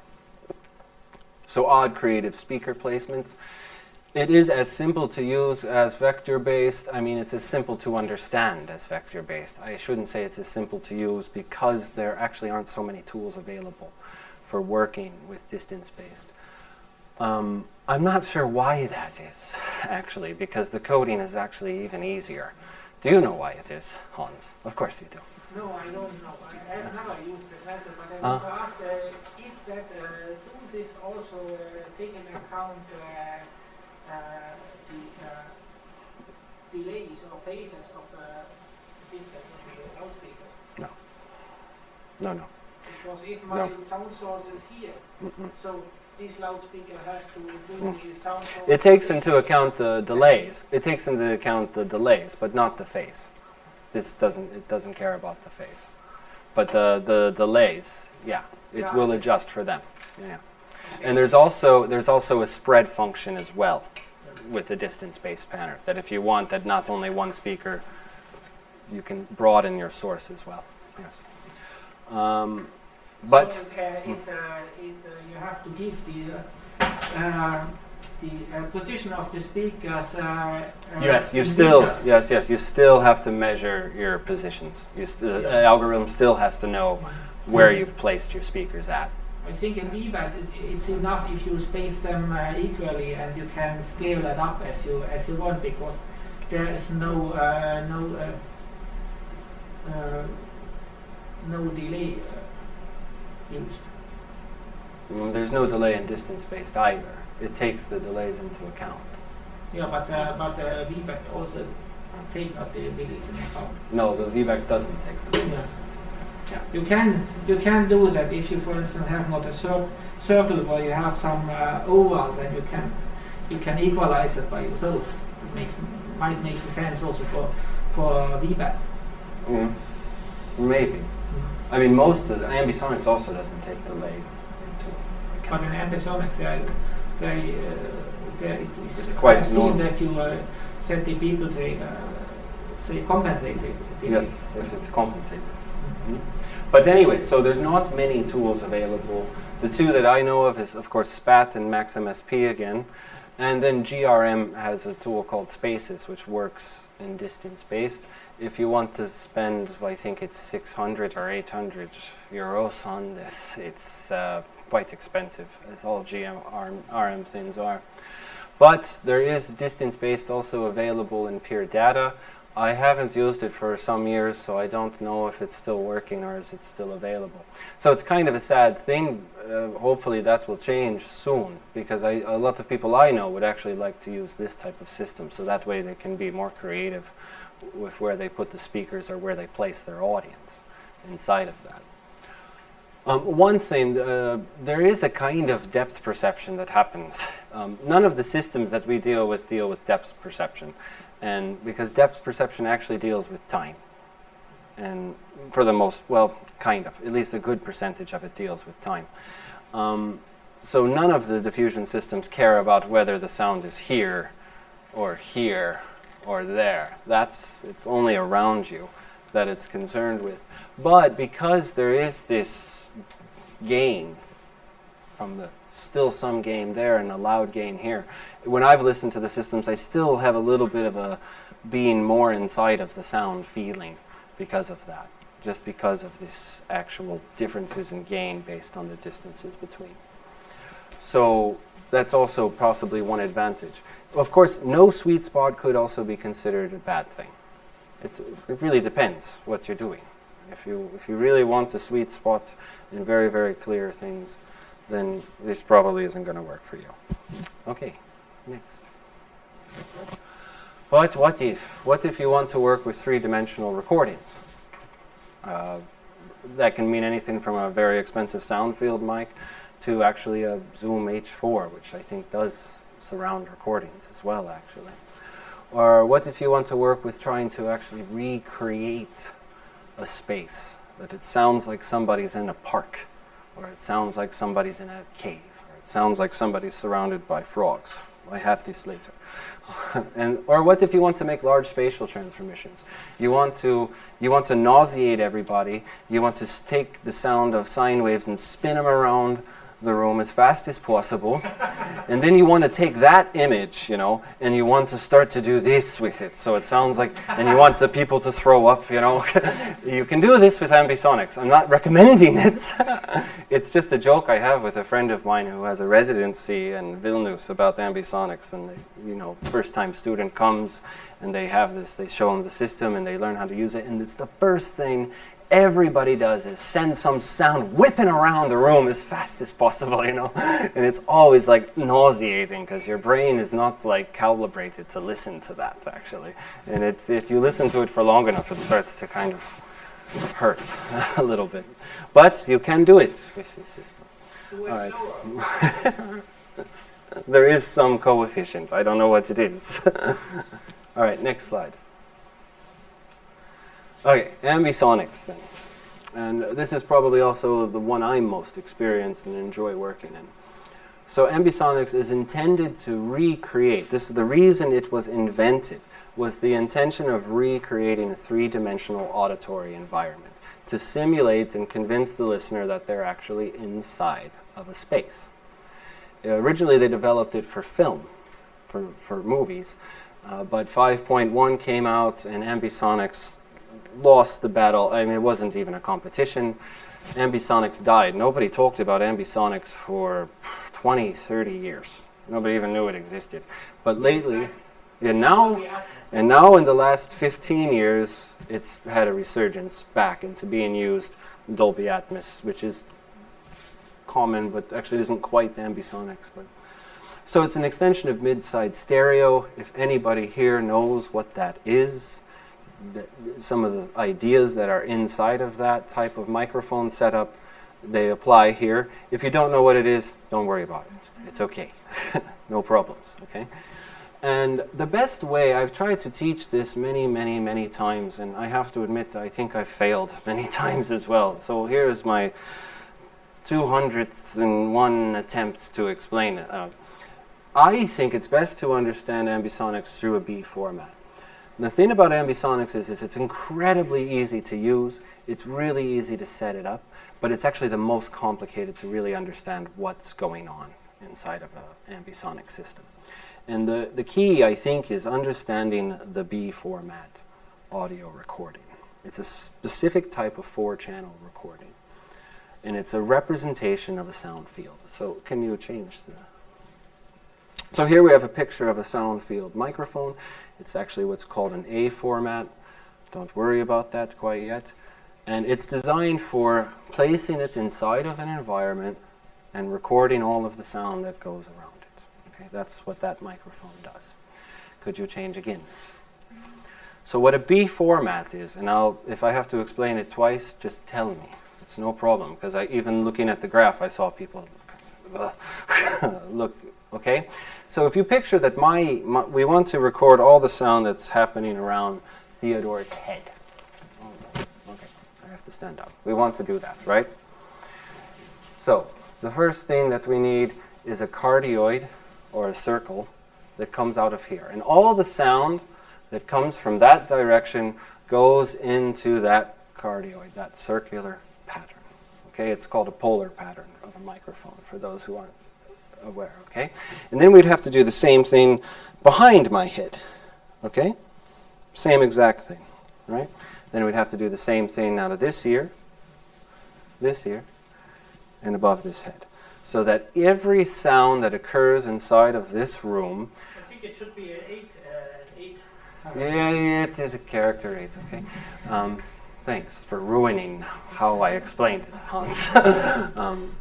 So odd creative speaker placements. It is as simple to use as vector-based. I mean, it's as simple to understand as vector-based. I shouldn't say it's as simple to use because there actually aren't so many tools available for working with distance-based. I'm not sure why that is, actually, because the coding is actually even easier. Do you know why it is, Hans? Of course you do. No, I don't know. I've never used the method, but I want to ask if that do this also take into account the delays or phases of distance of the loudspeakers. No. No, no. Because if my sound source is here, so this loudspeaker has to do the sound source. It takes into account the delays. It takes into account the delays, but not the phase. It doesn't care about the phase. But the delays, yeah, it will adjust for them. Yeah. And there's also a spread function as well with the distance-based panner, that if you want that not only one speaker, you can broaden your source as well. Yes. But so you have to give the position of the speakers. yes, you still have to measure your positions. The algorithm still has to know where you've placed your speakers at. I think in VBAT it's enough if you space them equally, and you can scale that up as you want, because there is no delay used. There's no delay in distance-based either. It takes the delays into account. Yeah, but VBAT also take not the delays into account. No, the VBAC doesn't take the delays. You can do that if you, for instance, have not a circle where you have some oval, then you can equalize it by yourself. It might make sense also for VBAC. Maybe. I mean, most of the ambisonics also doesn't take delay into But account. in ambisonics, It's quite I've seen normal. that you said the people they compensate. Yes, it's compensated. But anyway, so there's not many tools available. The two that I know of is, of course, SPAT and MaxMSP again. And then GRM has a tool called Spaces, which works in distance-based. If you want to spend, I think it's 600 or 800 euros on this, it's quite expensive, as all RM things are. But there is distance-based also available in Pure Data. I haven't used it for some years, so I don't know if it's still working or is it still available. So it's kind of a sad thing. Hopefully that will change soon, because a lot of people I know would actually like to use this type of system, so that way they can be more creative with where they put the speakers or where they place their audience inside of that. One thing, there is a kind of depth perception that happens. None of the systems that we deal with depth perception. And because depth perception actually deals with time. And for the most, well, kind of, at least a good percentage of it deals with time. So none of the diffusion systems care about whether the sound is here or there. It's only around you that it's concerned with. But because there is this gain from still some gain there and a loud gain here, when I've listened to the systems, I still have a little bit of a being more inside of the sound feeling because of that, just because of this actual differences in gain based on the distances between. So that's also possibly one advantage. Of course, no sweet spot could also be considered a bad thing. It really depends what you're doing. If you really want a sweet spot in very, very clear things, then this probably isn't going to work for you. Okay, next. But what if you want to work with three-dimensional recordings? That can mean anything from a very expensive sound field mic to actually a Zoom H4, which I think does surround recordings as well, actually. Or what if you want to work with trying to actually recreate a space, that it sounds like somebody's in a park, or it sounds like somebody's in a cave, or it sounds like somebody's surrounded by frogs. I have this later. Or what if you want to make large spatial transformations? You want to nauseate everybody. You want to take the sound of sine waves and spin them around the room as fast as possible. And then you want to take that image, and you want to start to do this with it. So it sounds like, and you want the people to throw up, You can do this with ambisonics. I'm not recommending it. It's just a joke I have with a friend of mine who has a residency in Vilnius about ambisonics. And, first time student comes and they have this, they show them the system and they learn how to use it. And it's the first thing everybody does is send some sound whipping around the room as fast as possible, and it's always like nauseating because your brain is not like calibrated to listen to that actually, and if you listen to it for long enough, it starts to kind of hurt a little bit, but you can do it with this system. All right. There is some coefficient. I don't know what it is. All right, next slide. Okay, ambisonics then. And this is probably also the one I'm most experienced and enjoy working in. So ambisonics is intended to recreate. The reason it was invented was the intention of recreating a three-dimensional auditory environment to simulate and convince the listener that they're actually inside of a space. Originally they developed it for film, for movies, but 5.1 came out and ambisonics lost the battle. I mean, it wasn't even a competition. Ambisonics died. Nobody talked about ambisonics for 20, 30 years. Nobody even knew it existed. But lately, and now in the last 15 years, it's had a resurgence back into being used in Dolby Atmos, which is common, but actually isn't quite ambisonics. So it's an extension of mid-side stereo. If anybody here knows what that is, some of the ideas that are inside of that type of microphone setup, they apply here. If you don't know what it is, don't worry about it. It's okay. No problems, okay? And the best way, I've tried to teach this many times, and I have to admit, I think I've failed many times as well. So here's my 201 attempt to explain it. I think it's best to understand ambisonics through a B format. The thing about ambisonics is it's incredibly easy to use, it's really easy to set it up, but it's actually the most complicated to really understand what's going on inside of an ambisonic system. And the key, I think, is understanding the B format audio recording. It's a specific type of 4-channel recording, and it's a representation of a sound field. So can you change the... So here we have a picture of a sound field microphone. It's actually what's called an A format. Don't worry about that quite yet. And it's designed for placing it inside of an environment and recording all of the sound that goes around it. Okay, that's what that microphone does. Could you change again? So what a B format is, and if I have to explain it twice, just tell me. It's no problem, because even looking at the graph, I saw people look. Okay, so if you picture that we want to record all the sound that's happening around Theodore's head. Okay, I have to stand up. We want to do that, right? So the first thing that we need is a cardioid, or a circle, that comes out of here. And all the sound that comes from that direction goes into that cardioid, that circular pattern. Okay, it's called a polar pattern of a microphone, for those who aren't aware, okay? And then we'd have to do the same thing behind my head, okay? Same exact thing, right? Then we'd have to do the same thing out of this ear, and above this head. So that every sound that occurs inside of this room... I think it should be an 8. Yeah, it is a character 8, okay? Thanks for ruining how I explained it, Hans.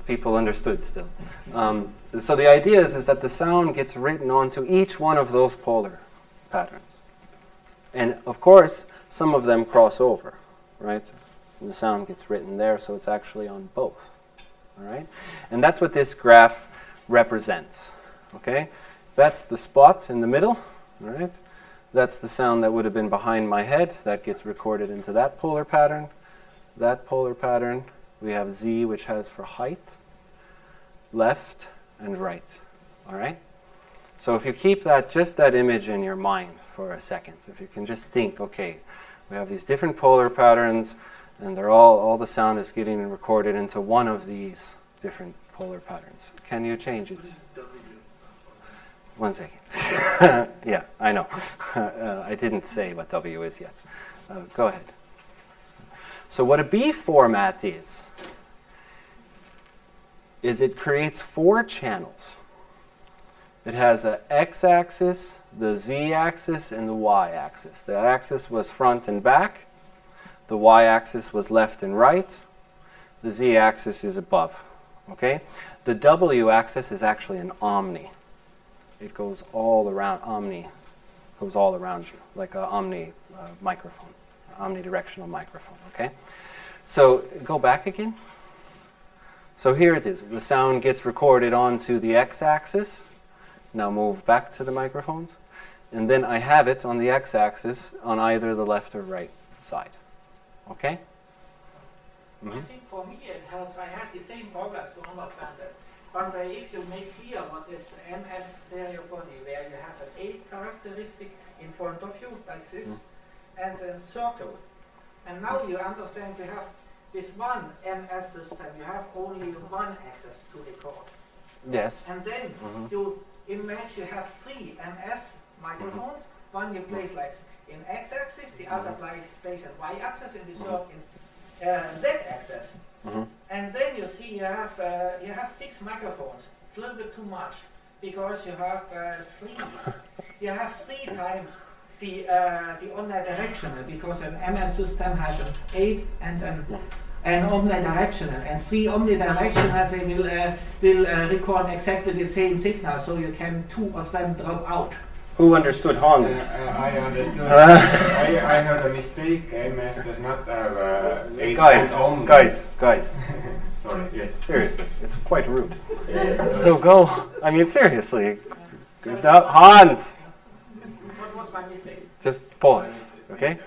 People understood still. So the idea is that the sound gets written onto each one of those polar patterns. And of course, some of them cross over, right? And the sound gets written there, so it's actually on both, all right? And that's what this graph represents, okay? That's the spot in the middle, all right? That's the sound that would have been behind my head. That gets recorded into that polar pattern. That polar pattern, we have Z, which has for height, left, and right. All right? So if you keep just that image in your mind for a second, if you can just think, okay, we have these different polar patterns, and they're all the sound is getting recorded into one of these different polar patterns. Can you change it? One second. Yeah, I know. I didn't say what W is yet. Go ahead. So what a B format is it creates 4 channels. It has an X-axis, the Z-axis, and the Y-axis. The axis was front and back. The Y-axis was left and right. The Z-axis is above. Okay? The W-axis is actually an omni. It goes all around, omni goes all around you, like an omni microphone, omnidirectional microphone, okay? So go back again. So here it is. The sound gets recorded onto the X-axis. Now move back to the microphones. And then I have it on the X-axis on either the left or right side, okay? I think for me it helps. I had the same problems to understand that. But if you make clear what is MS stereophony, where you have an A characteristic in front of you, like this, and a circle. And now you understand you have this one MS system, you have only one access to the cord. Yes. And then you imagine you have 3 MS microphones, one you place like in X-axis, the other place in Y-axis, and the third in Z-axis. And then you see you have 6 microphones. It's a little bit too much because you have 3. You have 3 times the omnidirectional, because an MS system has an 8 and an omnidirectional, and 3 omnidirectional they will record exactly the same signal, so you can 2 of them drop out. Who understood Hans? I understood. I heard a mistake. MS does not have 8 Guys, on. guys. Sorry, yes. Seriously, it's quite rude. So go. I mean, seriously. Now, Hans, What was my mistake? just pause, okay?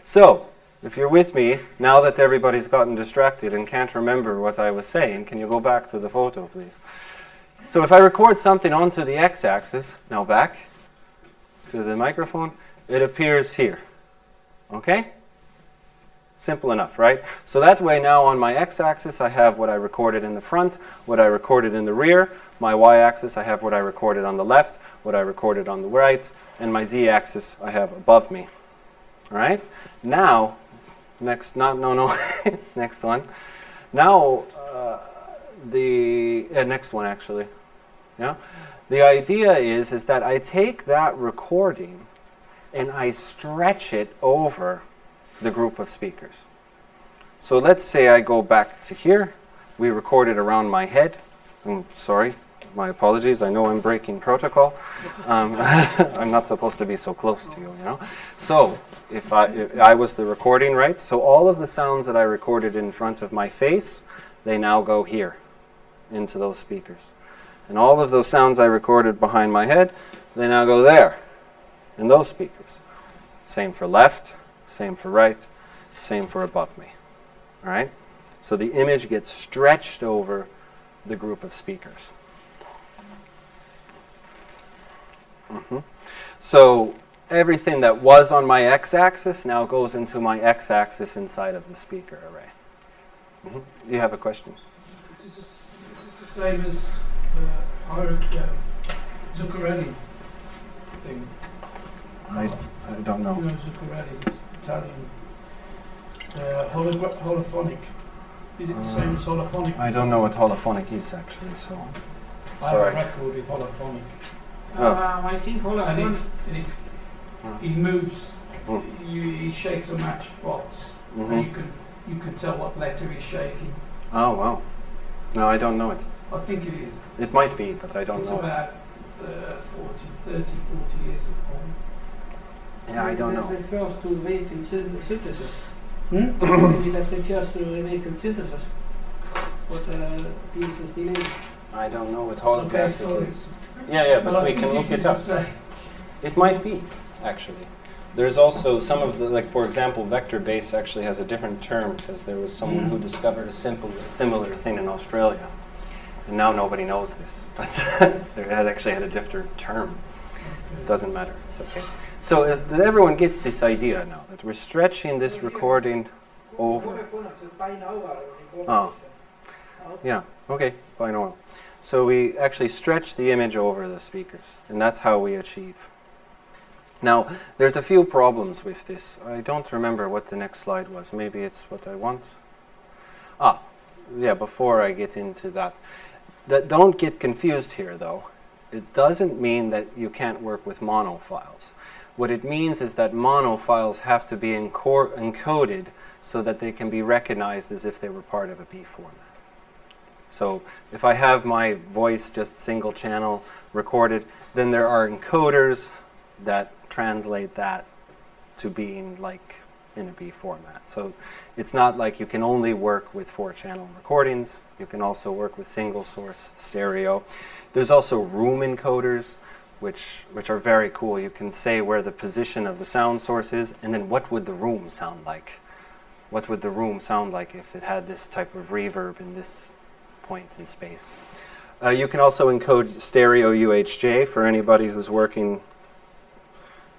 So, if you're with me, now that everybody's gotten distracted and can't remember what I was saying, can you go back to the photo, please? So if I record something onto the x-axis, now back to the microphone, it appears here, okay? Simple enough, right? So that way now on my x-axis I have what I recorded in the front, what I recorded in the rear. My y-axis I have what I recorded on the left, what I recorded on the right, and my z-axis I have above me. All right? Now, next one. Now, the next one actually. Yeah? The idea is that I take that recording and I stretch it over the group of speakers. So let's say I go back to here. We recorded around my head. Sorry, my apologies. I know I'm breaking protocol. I'm not supposed to be so close to you, you know. So if I was the recording, right? So all of the sounds that I recorded in front of my face, they now go here into those speakers. And all of those sounds I recorded behind my head, they now go there in those speakers. Same for left. Same for right, same for above me, all right? So the image gets stretched over the group of speakers. So everything that was on my x-axis now goes into my x-axis inside of the speaker array. You have a question? This is the same as our Zuccarelli thing. I don't know. You know Zuccarelli, this Italian holophonic. Is it the same as holophonic? I don't know what holophonic is actually, so I have sorry. a record with holophonic. I think And he moves, Mm. he shakes a matchbox, and you can tell what letter he's shaking. Oh, wow. No, I don't know it. I think it is. It might be, but I don't It's know it. about 30, 40 years old. Yeah, I don't know. That refers to wave synthesis. Maybe that refers to wave synthesis. What piece was delayed. I don't know what Okay, holographic so is. Yeah, Well, but I we think can look it's it the up. same. It might be, actually. There's also some of the, like for example, vector base actually has a different term because there was someone who discovered a similar thing in Australia. And now nobody knows this, but it actually had a different term. It doesn't matter, it's okay. So everyone gets this idea now, that we're stretching this recording over. Oh. Yeah, okay, binaural. So we actually stretch the image over the speakers, and that's how we achieve. Now, there's a few problems with this. I don't remember what the next slide was. Maybe it's what I want. Yeah, before I get into that. Don't get confused here, though. It doesn't mean that you can't work with mono files. What it means is that mono files have to be encoded so that they can be recognized as if they were part of a B format. So if I have my voice just single channel recorded, then there are encoders that translate that to being like in a B format. So it's not like you can only work with 4-channel recordings. You can also work with single source stereo. There's also room encoders, which are very cool. You can say where the position of the sound source is, and then what would the room sound like? What would the room sound like if it had this type of reverb in this point in space? You can also encode stereo UHJ for anybody who's working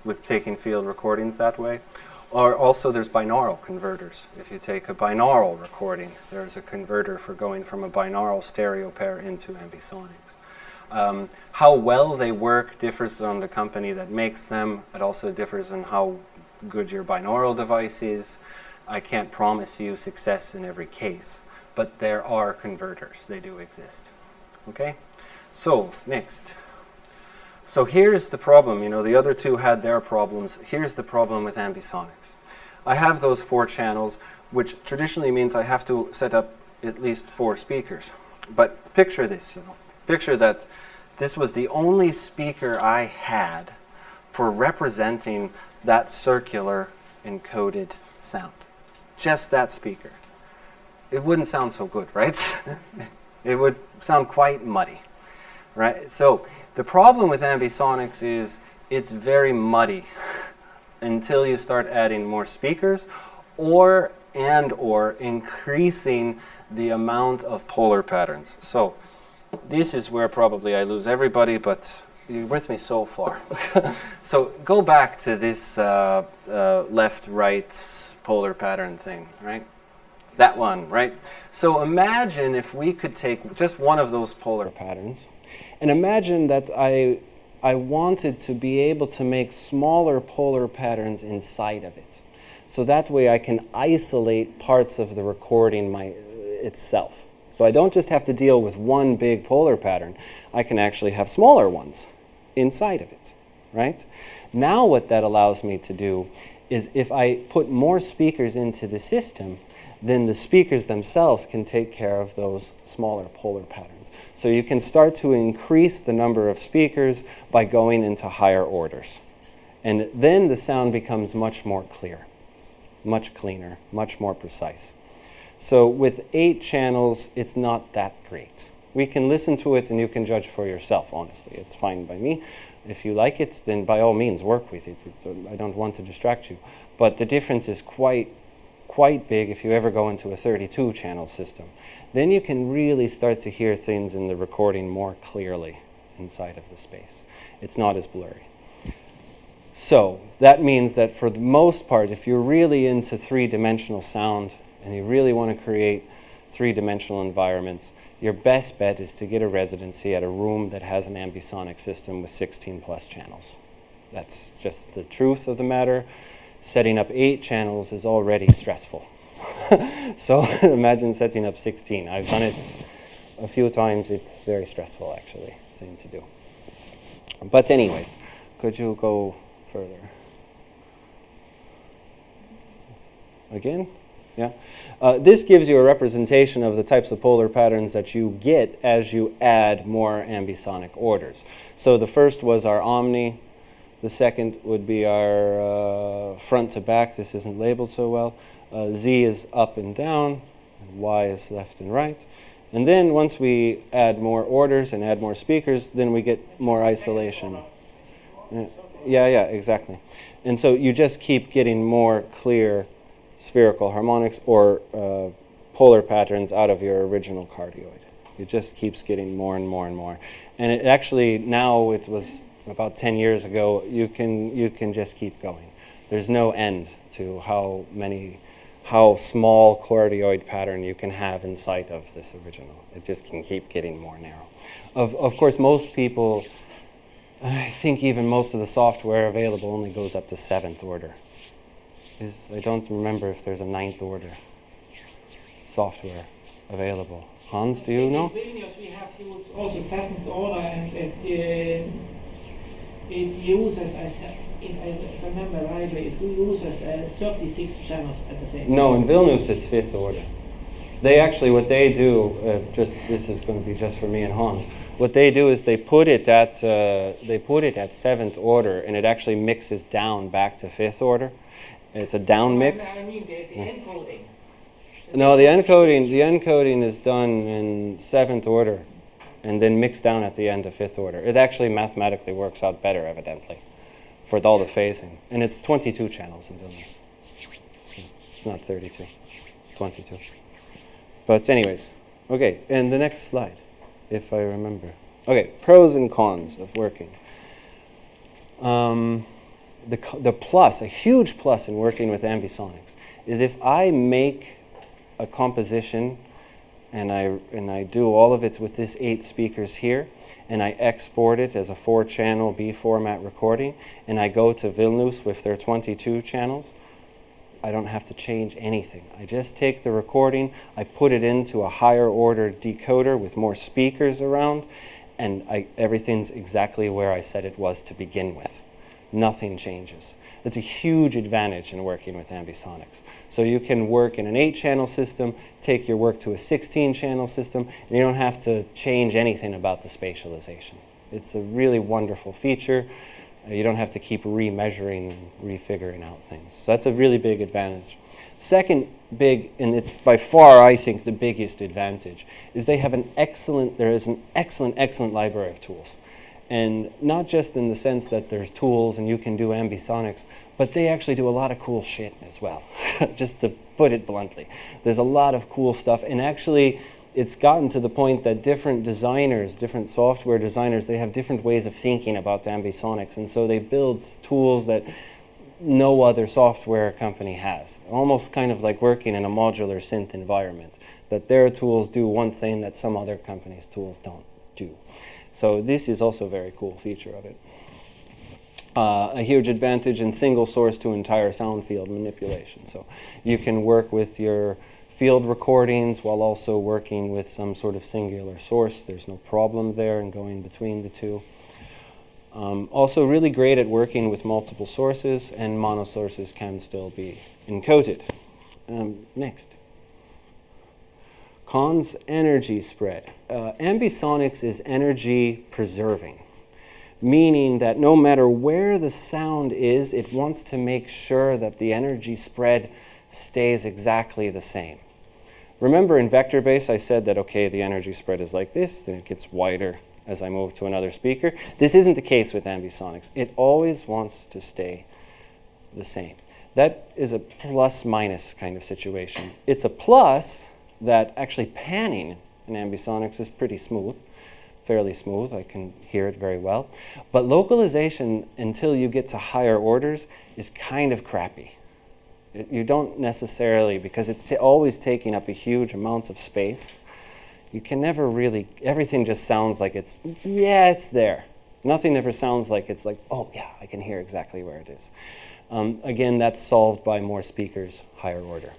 with taking field recordings that way. Or also there's binaural converters. If you take a binaural recording, there's a converter for going from a binaural stereo pair into ambisonics. How well they work differs on the company that makes them. It also differs on how good your binaural device is. I can't promise you success in every case, but there are converters. They do exist. Okay? So, next. So here's the problem. You know, the other two had their problems. Here's the problem with ambisonics. I have those 4 channels, which traditionally means I have to set up at least 4 speakers. But picture this, you know. Picture that this was the only speaker I had for representing that circular encoded sound. Just that speaker. It wouldn't sound so good, right? It would sound quite muddy, right? So the problem with ambisonics is it's very muddy until you start adding more speakers or increasing the amount of polar patterns. So this is where probably I lose everybody, but you're with me so far. So go back to this left-right polar pattern thing, right? That one, right? So imagine if we could take just one of those polar patterns, and imagine that I wanted to be able to make smaller polar patterns inside of it. So that way I can isolate parts of the recording itself. So I don't just have to deal with one big polar pattern. I can actually have smaller ones inside of it, right? Now what that allows me to do is if I put more speakers into the system, then the speakers themselves can take care of those smaller polar patterns. So you can start to increase the number of speakers by going into higher orders. And then the sound becomes much more clear, much cleaner, much more precise. So with 8 channels, it's not that great. We can listen to it and you can judge for yourself, honestly. It's fine by me. If you like it, then by all means work with it. I don't want to distract you. But the difference is quite big if you ever go into a 32 channel system. Then you can really start to hear things in the recording more clearly inside of the space. It's not as blurry. So that means that for the most part, if you're really into 3-dimensional sound and you really want to create 3-dimensional environments, your best bet is to get a residency at a room that has an ambisonic system with 16 plus channels. That's just the truth of the matter. Setting up 8 channels is already stressful. So imagine setting up 16. I've done it a few times. It's very stressful, actually, thing to do. But anyways, could you go further? Again? Yeah. This gives you a representation of the types of polar patterns that you get as you add more ambisonic orders. So the first was our omni. The second would be our front to back. This isn't labeled so well. Z is up and down. And Y is left and right. And then once we add more orders and add more speakers, then we get more isolation. Yeah, exactly. And so you just keep getting more clear spherical harmonics or polar patterns out of your original cardioid. It just keeps getting more and more and more. And it actually, now it was about 10 years ago, you can just keep going. There's no end to how small cardioid pattern you can have inside of this original. It just can keep getting more narrow. Of course, most people, I think even most of the software available only goes up to 7th order. I don't remember if there's a 9th order software available. Hans, do you know? In Vilnius we have used also 7th order, and it uses, if I remember rightly, it uses 36 channels at the same time. No, in Vilnius it's 5th order. They actually, what they do, this is going to be just for me and Hans. What they do is they put it at 7th order, and it actually mixes down back to 5th order. It's a down mix. I mean the encoding. No, the encoding is done in 7th order and then mixed down at the end of 5th order. It actually mathematically works out better, evidently, for all the phasing. And it's 22 channels in Vilnius. It's not 32. It's 22. But anyways, okay, and the next slide, if I remember. Okay, pros and cons of working. The plus, a huge plus in working with ambisonics, is if I make a composition and I do all of it with this 8 speakers here, and I export it as a 4-channel B format recording, and I go to Vilnius with their 22 channels, I don't have to change anything. I just take the recording, I put it into a higher order decoder with more speakers around, and everything's exactly where I said it was to begin with. Nothing changes. It's a huge advantage in working with ambisonics. So you can work in an 8-channel system, take your work to a 16-channel system, and you don't have to change anything about the spatialization. It's a really wonderful feature. You don't have to keep remeasuring and refiguring out things. So that's a really big advantage. Second big, and it's by far, I think, the biggest advantage, is there is an excellent library of tools. And not just in the sense that there's tools and you can do ambisonics, but they actually do a lot of cool shit as well, just to put it bluntly. There's a lot of cool stuff, and actually it's gotten to the point that different designers, different software designers, they have different ways of thinking about ambisonics, and so they build tools that no other software company has. Almost kind of like working in a modular synth environment, that their tools do one thing that some other companies' tools don't do. So this is also a very cool feature of it. A huge advantage in single source to entire sound field manipulation. So you can work with your field recordings while also working with some sort of singular source. There's no problem there in going between the two. Also really great at working with multiple sources, and mono sources can still be encoded. Next. Cons, energy spread. Ambisonics is energy preserving, meaning that no matter where the sound is, it wants to make sure that the energy spread stays exactly the same. Remember in vector bass I said that, okay, the energy spread is like this, then it gets wider as I move to another speaker. This isn't the case with ambisonics. It always wants to stay the same. That is a plus-minus kind of situation. It's a plus that actually panning in ambisonics is pretty smooth, fairly smooth. I can hear it very well. But localization, until you get to higher orders, is kind of crappy. You don't necessarily, because it's always taking up a huge amount of space, you can never really, everything just sounds like it's there. Nothing ever sounds like it's like, oh yeah, I can hear exactly where it is. Again, that's solved by more speakers, higher order.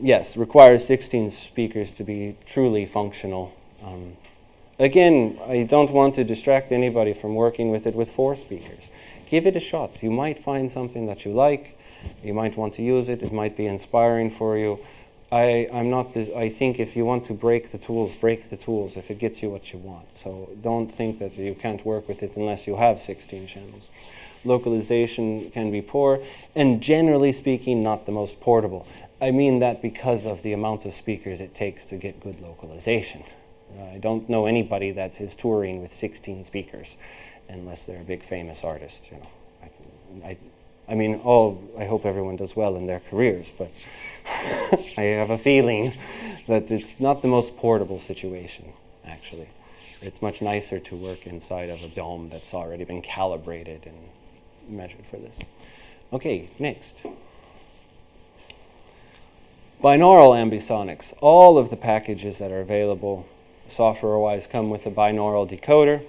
Yes, requires 16 speakers to be truly functional. Again, I don't want to distract anybody from working with it with 4 speakers. Give it a shot. You might find something that you like. You might want to use it. It might be inspiring for you. I think if you want to break the tools if it gets you what you want. So don't think that you can't work with it unless you have 16 channels. Localization can be poor, and generally speaking, not the most portable. I mean that because of the amount of speakers it takes to get good localization. I don't know anybody that is touring with 16 speakers, unless they're a big famous artist. You know, I hope everyone does well in their careers, but I have a feeling that it's not the most portable situation, actually. It's much nicer to work inside of a dome that's already been calibrated and measured for this. Okay, next. Binaural ambisonics. All of the packages that are available software-wise come with a binaural decoder,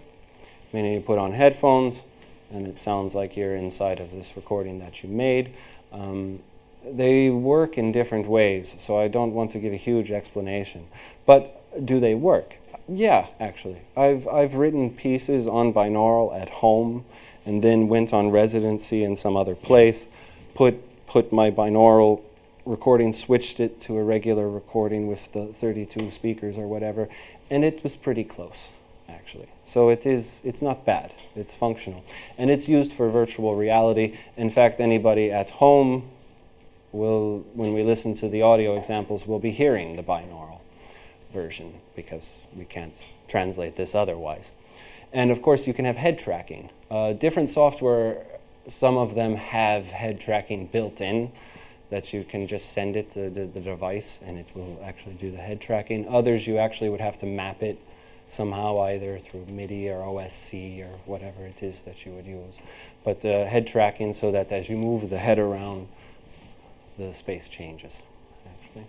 meaning you put on headphones and it sounds like you're inside of this recording that you made. They work in different ways, so I don't want to give a huge explanation. But do they work? Yeah, actually. I've written pieces on binaural at home and then went on residency in some other place, put my binaural recording, switched it to a regular recording with the 32 speakers or whatever, and it was pretty close, actually. So it's not bad, it's functional. And it's used for virtual reality. In fact, anybody at home will, when we listen to the audio examples, will be hearing the binaural version because we can't translate this otherwise. And of course, you can have head tracking. Different software, some of them have head tracking built in, that you can just send it to the device and it will actually do the head tracking. Others you actually would have to map it somehow, either through MIDI or OSC or whatever it is that you would use. But head tracking so that as you move the head around, the space changes, actually.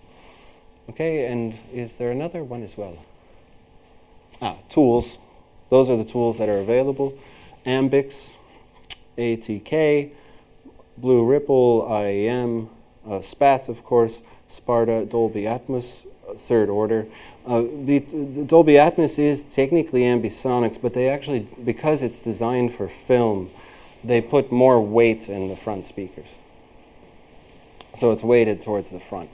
Okay, and is there another one as well? Tools. Those are the tools that are available. Ambix, ATK, Blue Ripple, IAM, SPAT, of course, Sparta, Dolby Atmos, third order. The Dolby Atmos is technically ambisonics, but they actually, because it's designed for film, they put more weight in the front speakers. So it's weighted towards the front.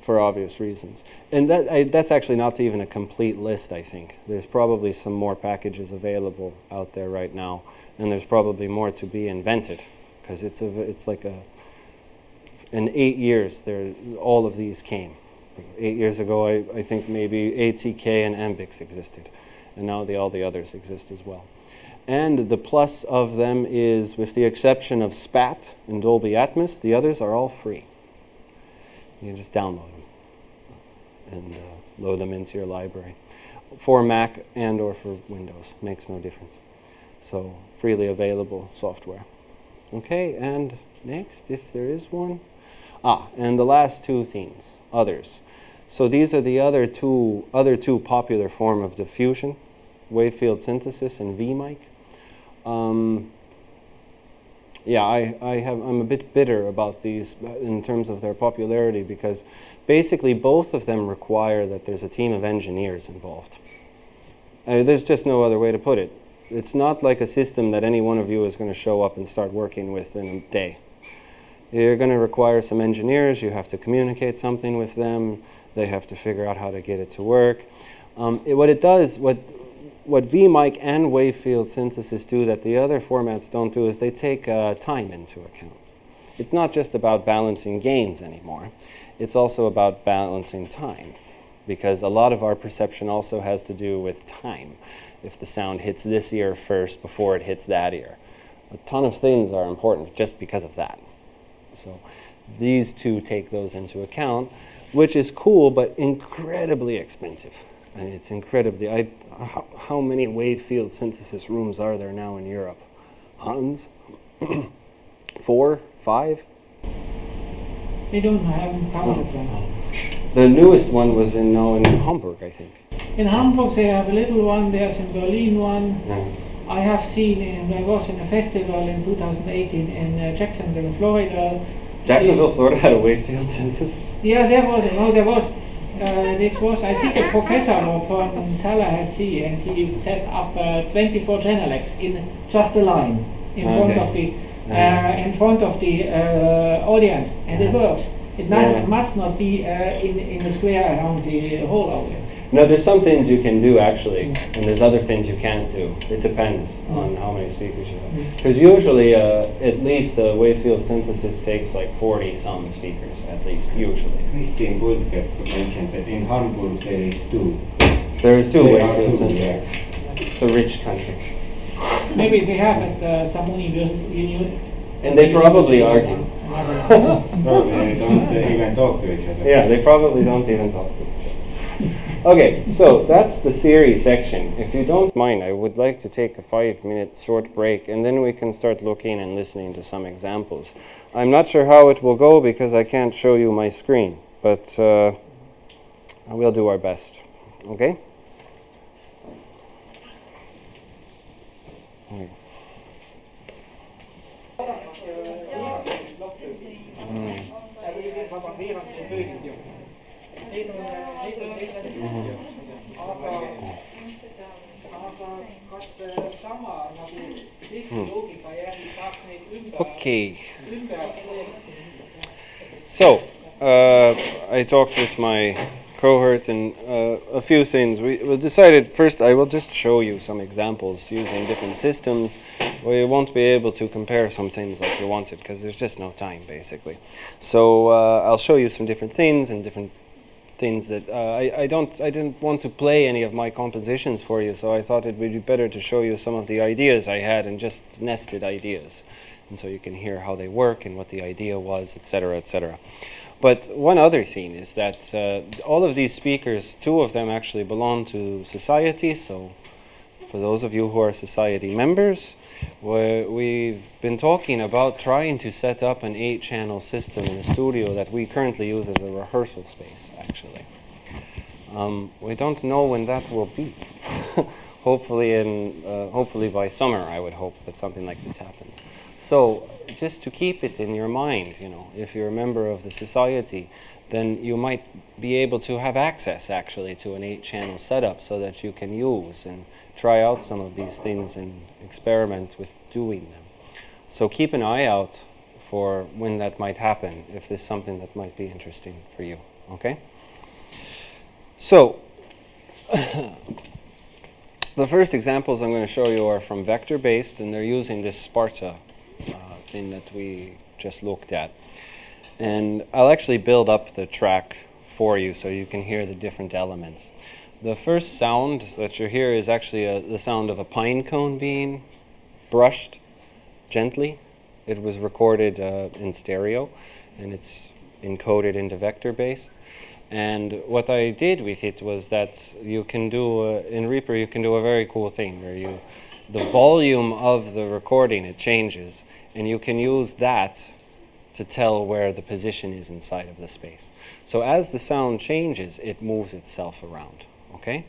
for obvious reasons. And that's actually not even a complete list, I think. There's probably some more packages available out there right now, and there's probably more to be invented, because it's like in 8 years, all of these came. 8 years ago, I think maybe ATK and Ambix existed, and now all the others exist as well. And the plus of them is, with the exception of SPAT and Dolby Atmos, the others are all free. You can just download them and load them into your library. For Mac and or for Windows, makes no difference. So, freely available software. Okay, and next, if there is one. And the last two themes, others. So these are the other two popular form of diffusion, wave field synthesis and vMic. Yeah, I'm a bit bitter about these in terms of their popularity, because basically both of them require that there's a team of engineers involved. There's just no other way to put it. It's not like a system that any one of you is going to show up and start working with in a day. You're going to require some engineers. You have to communicate something with them. They have to figure out how to get it to work. What vMic and wave field synthesis do that the other formats don't do is they take time into account. It's not just about balancing gains anymore. It's also about balancing time, because a lot of our perception also has to do with time. If the sound hits this ear first before it hits that ear. A ton of things are important just because of that. So these two take those into account, which is cool, but incredibly expensive. I mean, it's incredibly, how many wave field synthesis rooms are there now in Europe? Hans? 4, 5? I don't know, I haven't counted them. The newest one was in Hamburg, I think. In Hamburg they have a little one, there's in Berlin one. I have seen, I was in a festival in 2018 in Jacksonville, Florida. Jacksonville, Florida had a wave field synthesis? Yeah, there was, this was, I think, a professor from Tallahassee, and he set up 24 channels in just a line in front of the audience, and it works. It must not be in a square around the whole audience. No, there's some things you can do actually, and there's other things you can't do. It depends on how many speakers you have. Because usually, at least a wave field synthesis takes like 40-some speakers, at least, usually. Christine Woodke mentioned that in Hamburg there is 2. There is 2 wave field synthesis. It's a rich country. Maybe they have at some university. And they probably argue. Probably they don't even talk to each other. Yeah, they probably don't even talk to each other. Okay, so that's the theory section. If you don't mind, I would like to take a 5-minute short break, and then we can start looking and listening to some examples. I'm not sure how it will go because I can't show you my screen, but we'll do our best. Okay? Okay. So, I talked with my cohort and a few things. We decided first I will just show you some examples using different systems. We won't be able to compare some things like you wanted because there's just no time basically. So I'll show you some different things and different things that I didn't want to play any of my compositions for you, so I thought it would be better to show you some of the ideas I had and just nested ideas, and so you can hear how they work and what the idea was, etc., etc. But one other thing is that all of these speakers, 2 of them actually belong to society, so for those of you who are society members, we've been talking about trying to set up an 8-channel system in a studio that we currently use as a rehearsal space, actually. We don't know when that will be. Hopefully by summer, I would hope that something like this happens. So just to keep it in your mind, you know, if you're a member of the society, then you might be able to have access actually to an 8-channel setup so that you can use and try out some of these things and experiment with doing them. So keep an eye out for when that might happen, if there's something that might be interesting for you. Okay? So, the first examples I'm going to show you are from vector-based, and they're using this Sparta thing that we just looked at. And I'll actually build up the track for you so you can hear the different elements. The first sound that you hear is actually the sound of a pine cone being brushed gently. It was recorded in stereo, and it's encoded into vector-based. And what I did with it was that you can do, in Reaper, you can do a very cool thing where the volume of the recording, it changes, and you can use that to tell where the position is inside of the space. So as the sound changes, it moves itself around, okay?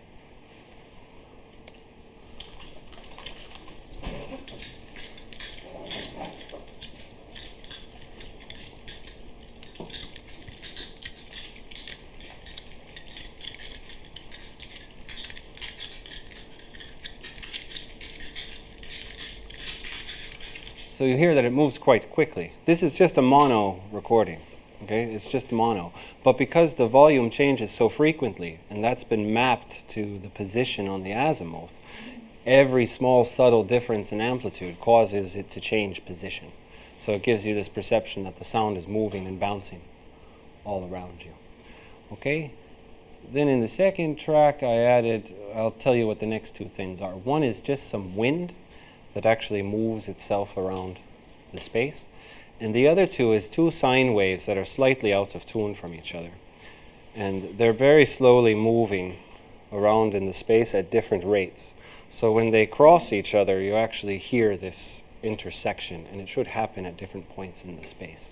So you hear that it moves quite quickly. This is just a mono recording, okay? It's just mono. But because the volume changes so frequently, and that's been mapped to the position on the azimuth, every small subtle difference in amplitude causes it to change position. So it gives you this perception that the sound is moving and bouncing all around you. Okay? Then in the second track I added, I'll tell you what the next two things are. One is just some wind that actually moves itself around the space. And the other two is two sine waves that are slightly out of tune from each other. And they're very slowly moving around in the space at different rates. So when they cross each other, you actually hear this intersection, and it should happen at different points in the space.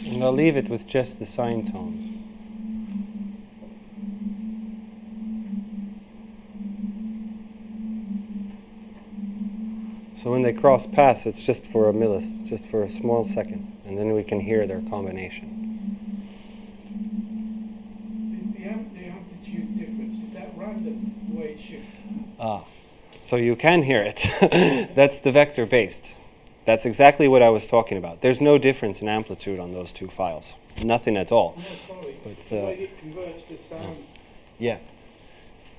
And I'll leave it with just the sine tones. So when they cross paths, it's just for a just for a small second, and then we can hear their combination. The amplitude difference, is that random, the way it shifts? So you can hear it. That's the vector-based. That's exactly what I was talking about. There's no difference in amplitude on those two files. Nothing at all. No, sorry. But, the way it converts the sound. Yeah.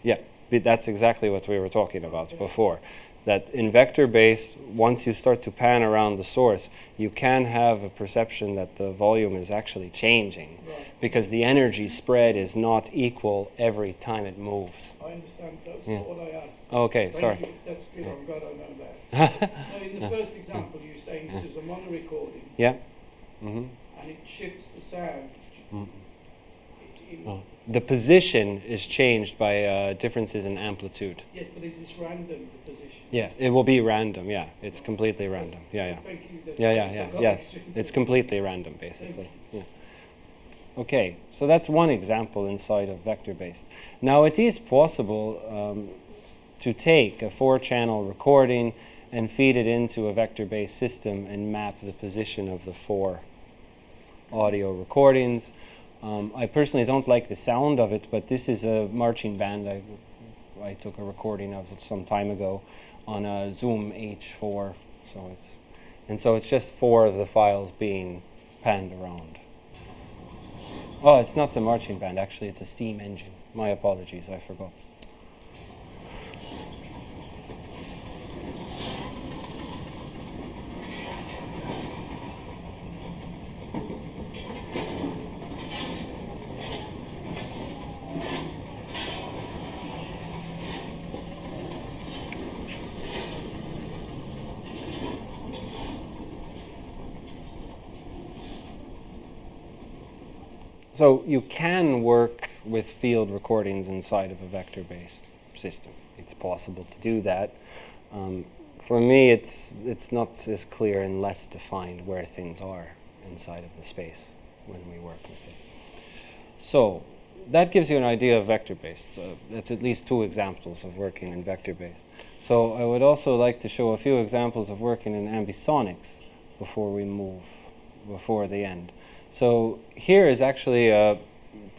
But that's exactly what we were talking about before. That in vector-based, once you start to pan around the source, you can have a perception that the volume is actually changing. Right. Because the energy spread is not equal every time it moves. I understand. That's Yeah. not what I asked. Okay, Thank sorry. you. That's good. Yeah. I'm glad I know that. No, in the first example, you were saying this is a mono recording, Yeah. Mm-hmm. and it shifts the sound. The position is changed by differences in amplitude. Yes, but is this random, the position? Yeah, it will be random. Yeah, it's completely random. Yeah. Thank you. That's Yeah. Yes, it's completely random, basically. Yeah. Okay, so that's one example inside of vector-based. Now, it is possible to take a 4-channel recording and feed it into a vector-based system and map the position of the 4 audio recordings. I personally don't like the sound of it, but this is a marching band I took a recording of it some time ago on a Zoom H4. So it's just 4 of the files being panned around. Oh, it's not the marching band, actually, it's a steam engine. My apologies, I forgot. So you can work with field recordings inside of a vector-based system. It's possible to do that. For me, it's not as clear and less defined where things are inside of the space when we work with it. So that gives you an idea of vector-based. That's at least 2 examples of working in vector-based. So I would also like to show a few examples of working in ambisonics before we move, before the end. So here is actually a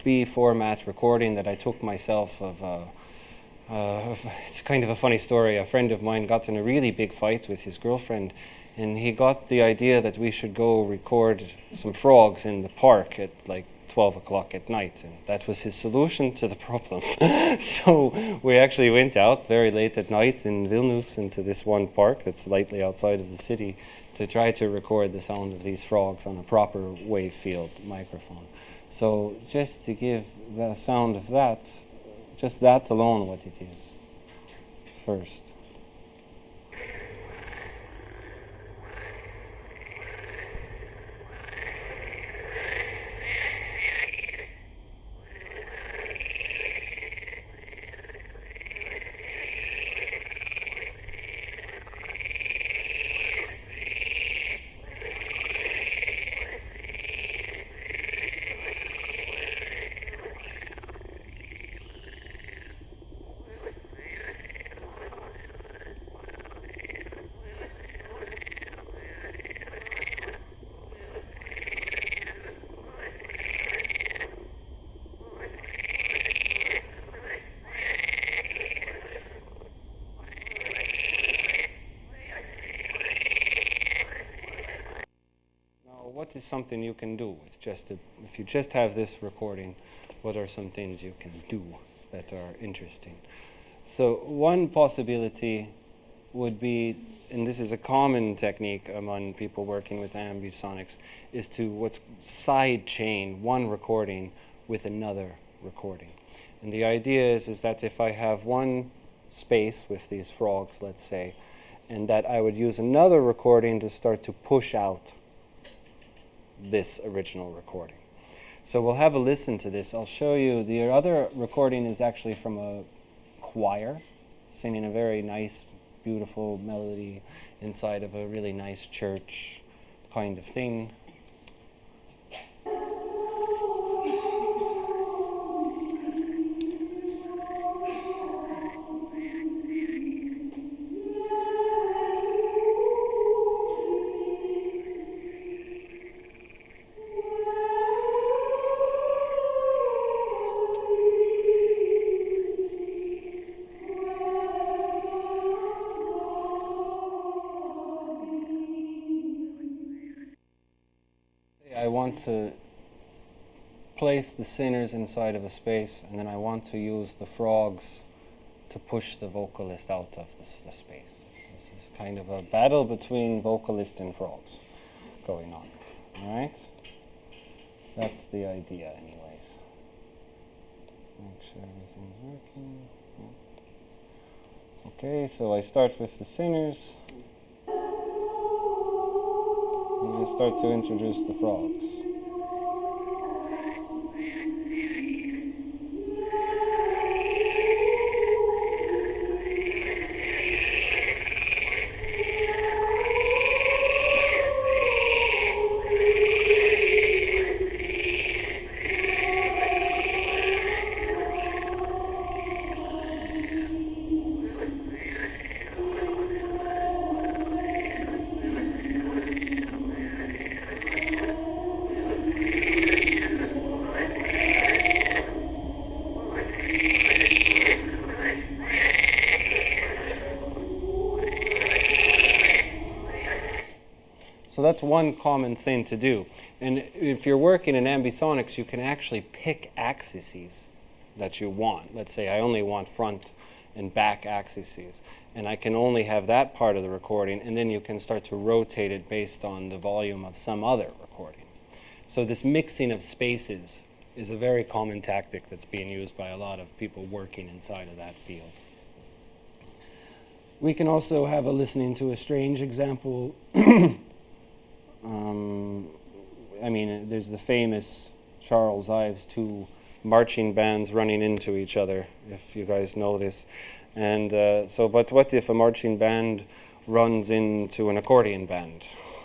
B format recording that I took myself of it's kind of a funny story. A friend of mine got in a really big fight with his girlfriend, and he got the idea that we should go record some frogs in the park at like 12 o'clock at night, and that was his solution to the problem. So we actually went out very late at night in Vilnius into this one park that's slightly outside of the city to try to record the sound of these frogs on a proper wave field microphone. So just to give the sound of that, just that alone what it is first. What is something you can do with if you just have this recording, what are some things you can do that are interesting? So one possibility would be, and this is a common technique among people working with ambisonics, is to what's side chain one recording with another recording. And the idea is that if I have one space with these frogs, let's say, and that I would use another recording to start to push out this original recording. So we'll have a listen to this. I'll show you. The other recording is actually from a choir singing a very nice, beautiful melody inside of a really nice church kind of thing. I want to place the singers inside of a space, and then I want to use the frogs to push the vocalist out of the space. This is kind of a battle between vocalist and frogs going on. All right? That's the idea anyways. Make sure everything's working. Yeah. Okay, so I start with the singers. And I start to introduce the frogs. So that's one common thing to do. And if you're working in ambisonics, you can actually pick axes that you want. Let's say I only want front and back axes, and I can only have that part of the recording, and then you can start to rotate it based on the volume of some other recording. So this mixing of spaces is a very common tactic that's being used by a lot of people working inside of that field. We can also have a listening to a strange example. I mean, there's the famous Charles Ives, two marching bands running into each other, if you guys know this. And but what if a marching band runs into an accordion band?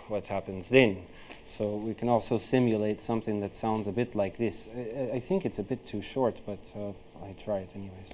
What happens then? So we can also simulate something that sounds a bit like this. I think it's a bit too short, but I try it anyways.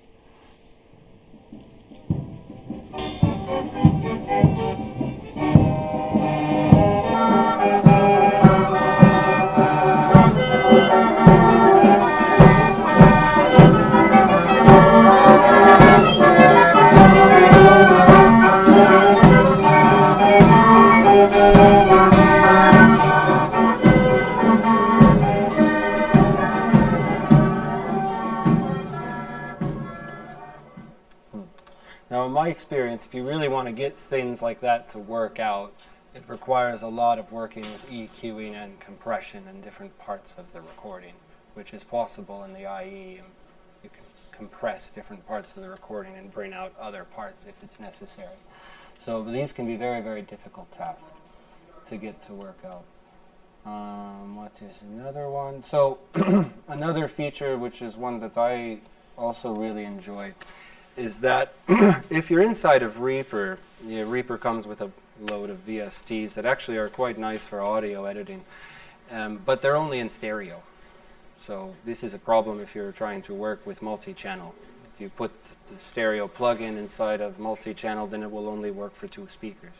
Now, in my experience, if you really want to get things like that to work out, it requires a lot of working with EQing and compression in different parts of the recording, which is possible in the IE. You can compress different parts of the recording and bring out other parts if it's necessary. So these can be very, very difficult tasks to get to work out. What is another one? So another feature, which is one that I also really enjoy, is that if you're inside of Reaper, Reaper comes with a load of VSTs that actually are quite nice for audio editing, but they're only in stereo. So this is a problem if you're trying to work with multi-channel. If you put the stereo plug-in inside of multi-channel, then it will only work for 2 speakers,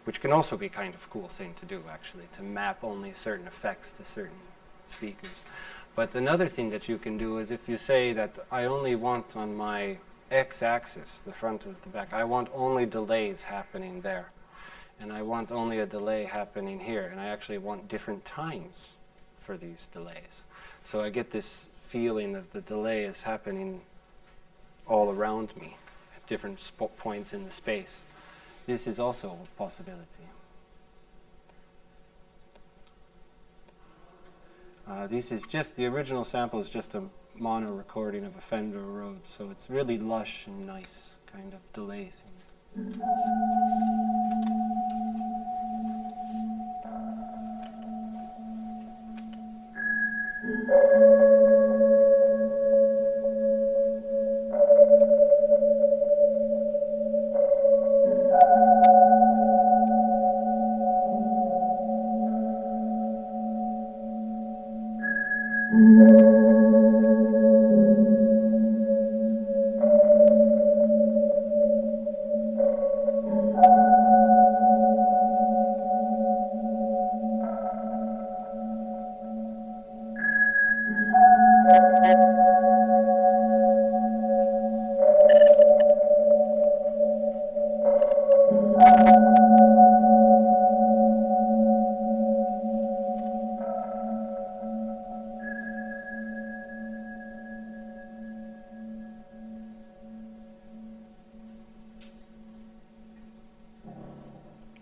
which can also be kind of a cool thing to do, actually, to map only certain effects to certain speakers. But another thing that you can do is if you say that I only want on my x-axis, the front of the back, I want only delays happening there, and I want only a delay happening here, and I actually want different times for these delays. So I get this feeling that the delay is happening all around me at different points in the space. This is also a possibility. This is just, the original sample is just a mono recording of a Fender Rhodes, so it's really lush and nice kind of delay thing.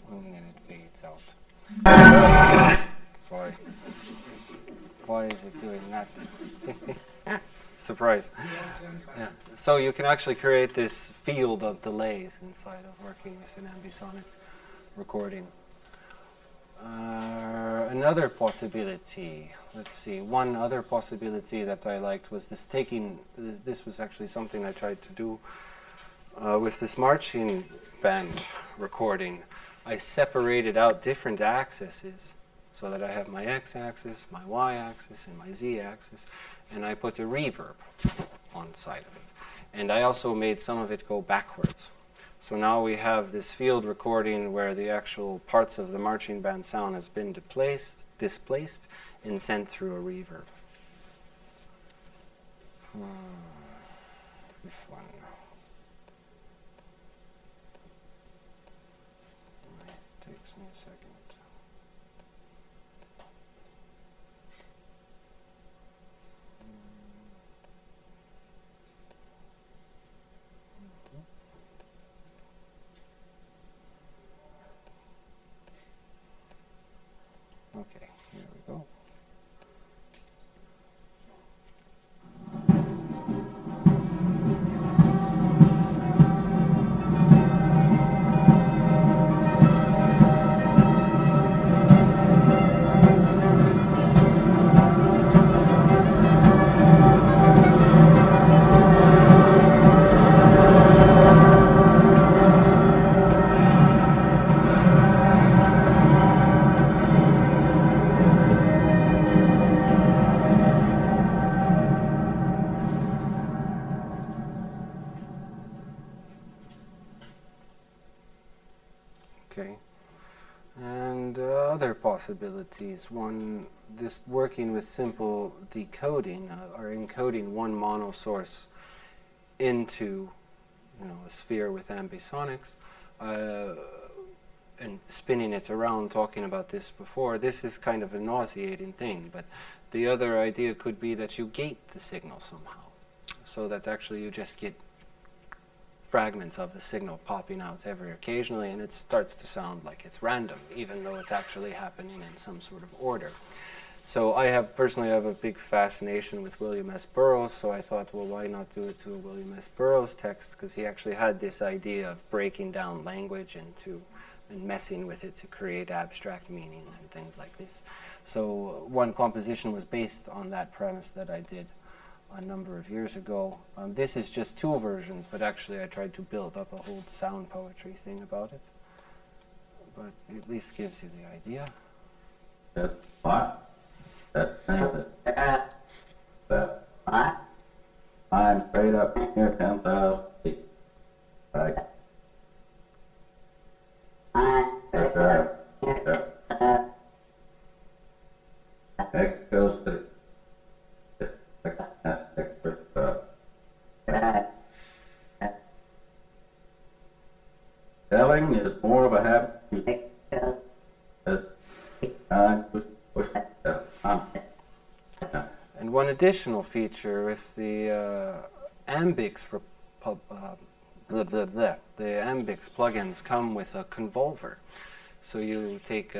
And then it fades out. Sorry. Why is it doing that? Surprise. Yeah. So you can actually create this field of delays inside of working with an ambisonic recording. Another possibility, let's see, one other possibility that I liked was this this was actually something I tried to do with this marching band recording. I separated out different axes so that I have my x-axis, my y-axis, and my z-axis, and I put a reverb on side of it. And I also made some of it go backwards. So now we have this field recording where the actual parts of the marching band sound has been displaced and sent through a reverb. This one. It takes me a second. Okay, here we go. Okay. And other possibilities. One, just working with simple decoding or encoding one mono source into, a sphere with ambisonics, and spinning it around, talking about this before. This is kind of a nauseating thing, but the other idea could be that you gate the signal somehow, so that actually you just get fragments of the signal popping out every occasionally, and it starts to sound like it's random, even though it's actually happening in some sort of order. So I personally have a big fascination with William S. Burroughs, so I thought, well, why not do it to a William S. Burroughs text, because he actually had this idea of breaking down language and messing with it to create abstract meanings and things like this. So one composition was based on that premise that I did a number of years ago. This is just 2 versions, but actually I tried to build up a whole sound poetry thing about it. But it at least gives you the idea. I'm straight up here 10,000 feet. Right. X goes to Telling is more of a habit. And one additional feature, if the the Ambix plugins come with a convolver, so you take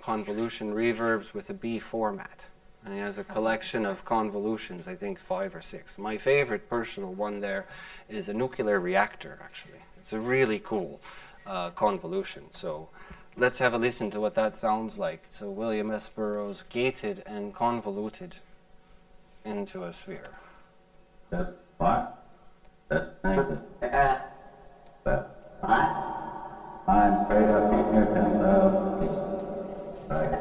convolution reverbs with a B format, and it has a collection of convolutions, I think 5 or 6. My favorite personal one there is a nuclear reactor, actually. It's a really cool convolution. So let's have a listen to what that sounds like. So William S. Burroughs gated and convoluted into a sphere. I'm straight up here 10,000 feet. Right.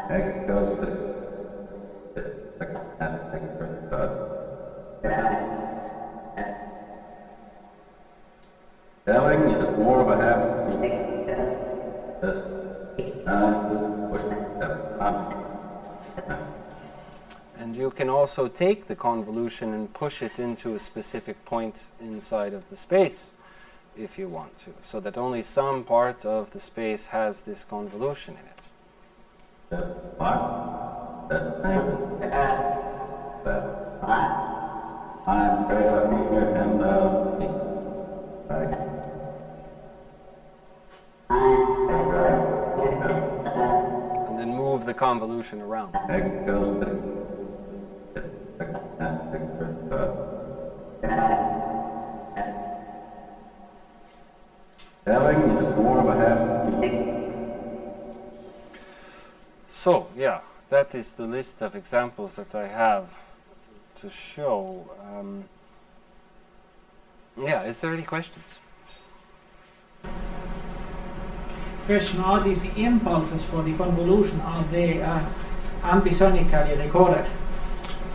X goes to Telling is more of a habit. And you can also take the convolution and push it into a specific point inside of the space if you want to, so that only some part of the space has this convolution in it. I'm straight up here 10,000 feet. Right. And then move the convolution around. X goes to Telling is more of a habit. So, yeah, that is the list of examples that I have to show. Yeah, is there any questions? Question, are these the impulses for the convolution? Are they ambisonically recorded?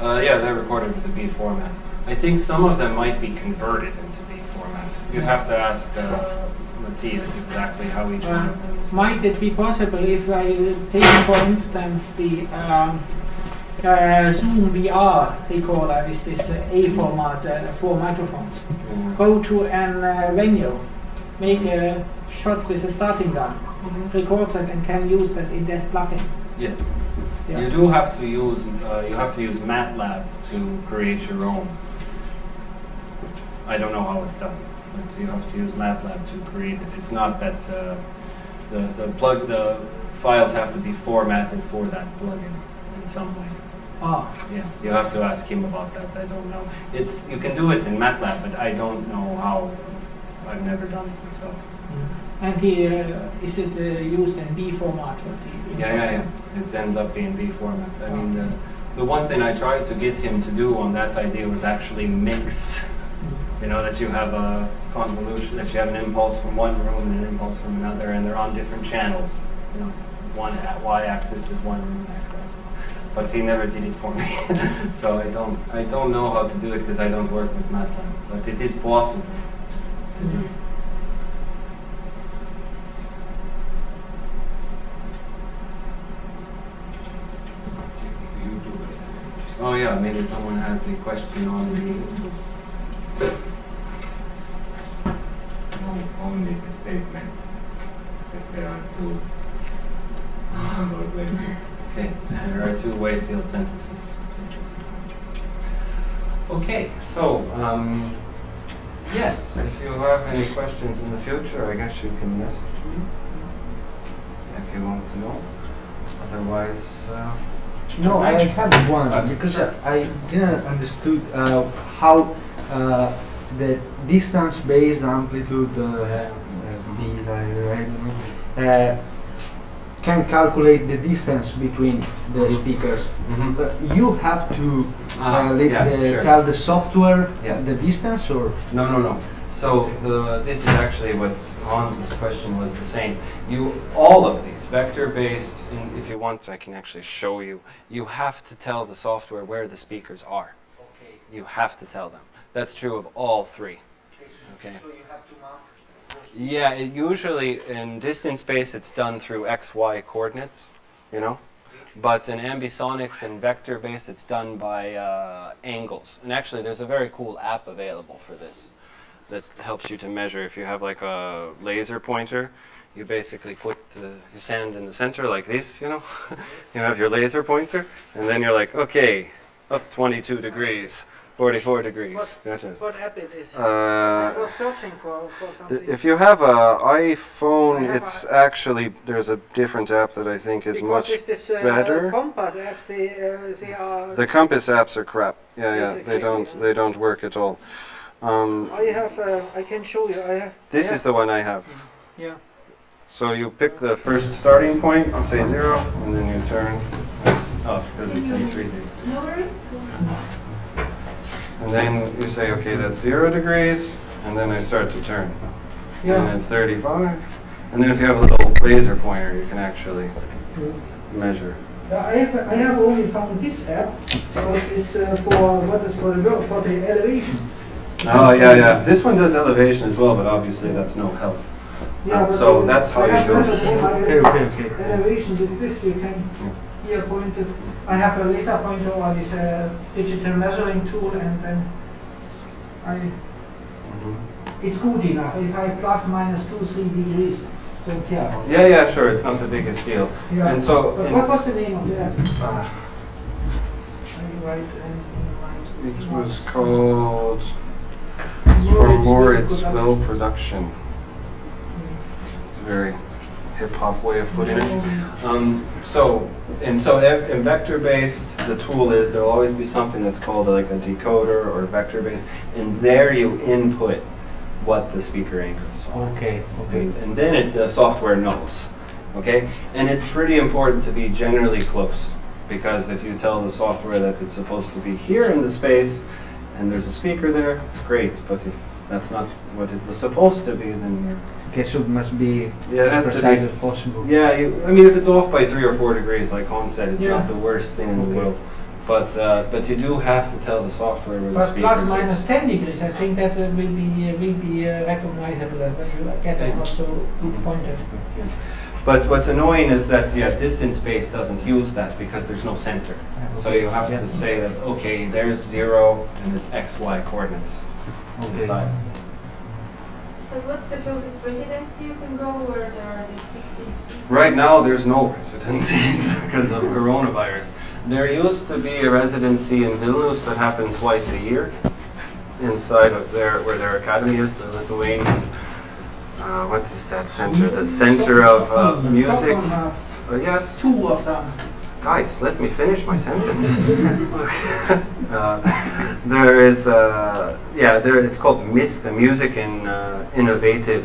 Yeah, they're recorded with the B format. I think some of them might be converted into B format. You'd have to ask Matthias exactly how each one of them is. Might it be possible if I take, for instance, the Zoom VR recorder with this A format, 4 microphones, go to a venue, make a shot with a starting gun, record that and can use that in that plugin? Yes. Yeah. You do have to use MATLAB to create your own. I don't know how it's done, but you have to use MATLAB to create it. It's not that the files have to be formatted for that plugin in some way. Ah. Yeah, you have to ask him about that. I don't know. You can do it in MATLAB, but I don't know how. I've never done it myself. And is it used in B format? Yeah. It ends up being B format. I mean, the one thing I tried to get him to do on that idea was actually mix. You know, that you have a convolution, that you have an impulse from one room and an impulse from another, and they're on different channels. You know, one y-axis is one x-axis. But he never did it for me, so I don't know how to do it because I don't work with MATLAB. But it is possible to do. Oh yeah, maybe someone has a question on the. Only the statement that there are two Okay, there are two Wayfield sentences. Okay, so yes, if you have any questions in the future, I guess you can message me if you want to know. Otherwise, No, I had one because I didn't understood how the distance-based amplitude can calculate the distance between the speakers. You have to sure. tell the software Yeah. the distance, or No. So this is actually what Hans's question was the same. All of these vector-based, and if you want, I can actually show you. You have to tell the software where the speakers are. okay. You have to tell them. That's true of all three. Okay. So you have to mark. Yeah, usually in distance space it's done through XY coordinates, you know. But in ambisonics and vector based it's done by angles. And actually there's a very cool app available for this that helps you to measure. If you have like a laser pointer, you basically put your sand in the center like this, you know. You have your laser pointer and then you're like, okay, up 22 degrees. 44 degrees. Gotcha. What app it is? Uh, I was searching for something. If you have an iPhone, I have it's actually, there's a different app that I think is because much it's this better. compass app, they are. The compass apps are crap. Yeah, Yes, they exactly. don't work at all. I have. I can show you. This is the one I have. Yeah. So you pick the first starting point, say 0, and then you turn. That's up because it's in 3D. And then you say, okay, that's 0 degrees, and then I start to turn. Yeah. And it's 35. And then if you have a little laser pointer, you can actually measure. I have only found this app, but it's for the elevation. Oh, yeah. This one does elevation as well, but obviously that's no help. Yeah, so but that's how I you have do it. measured all my Okay. elevation with this. You can here pointed. I have a laser pointer or this digital measuring tool, and then it's good enough. If I plus minus 2-3 degrees, don't care. Yeah, sure. It's not the biggest deal. Yeah. And so, But what was the name of the app? uh, I write and it was called For Moritz Well Production. It's a very hip-hop way of putting it. So in vector-based, the tool is there'll always be something that's called like a decoder or vector-based, and there you input what the speaker anchors are. Okay. And then the software knows, okay? And it's pretty important to be generally close, because if you tell the software that it's supposed to be here in the space, and there's a speaker there, great, but if that's not what it was supposed to be, then you're... Okay, so it must be Yeah, it has as to precise be. as possible. Yeah, I mean, if it's off by 3 or 4 degrees, like Hans said, it's Yeah. not the worst thing in the Okay. world. But you do have to tell the software where the But speaker plus minus is. 10 degrees, I think that will be recognizable when you get it not so good pointed. But what's annoying is that distance space doesn't use that because there's no center. So you have to say that, okay, there's 0 and it's XY coordinates inside. But what's the closest residency you can go where there are these 60? Right now, there's no residencies because of coronavirus. There used to be a residency in Vilnius that happened twice a year inside of where their academy is, the Lithuanian. What is that center? The Center of Music. Yes. 2 of them. Guys, let me finish my sentence. There is, there it's called MISC, the Music and Innovative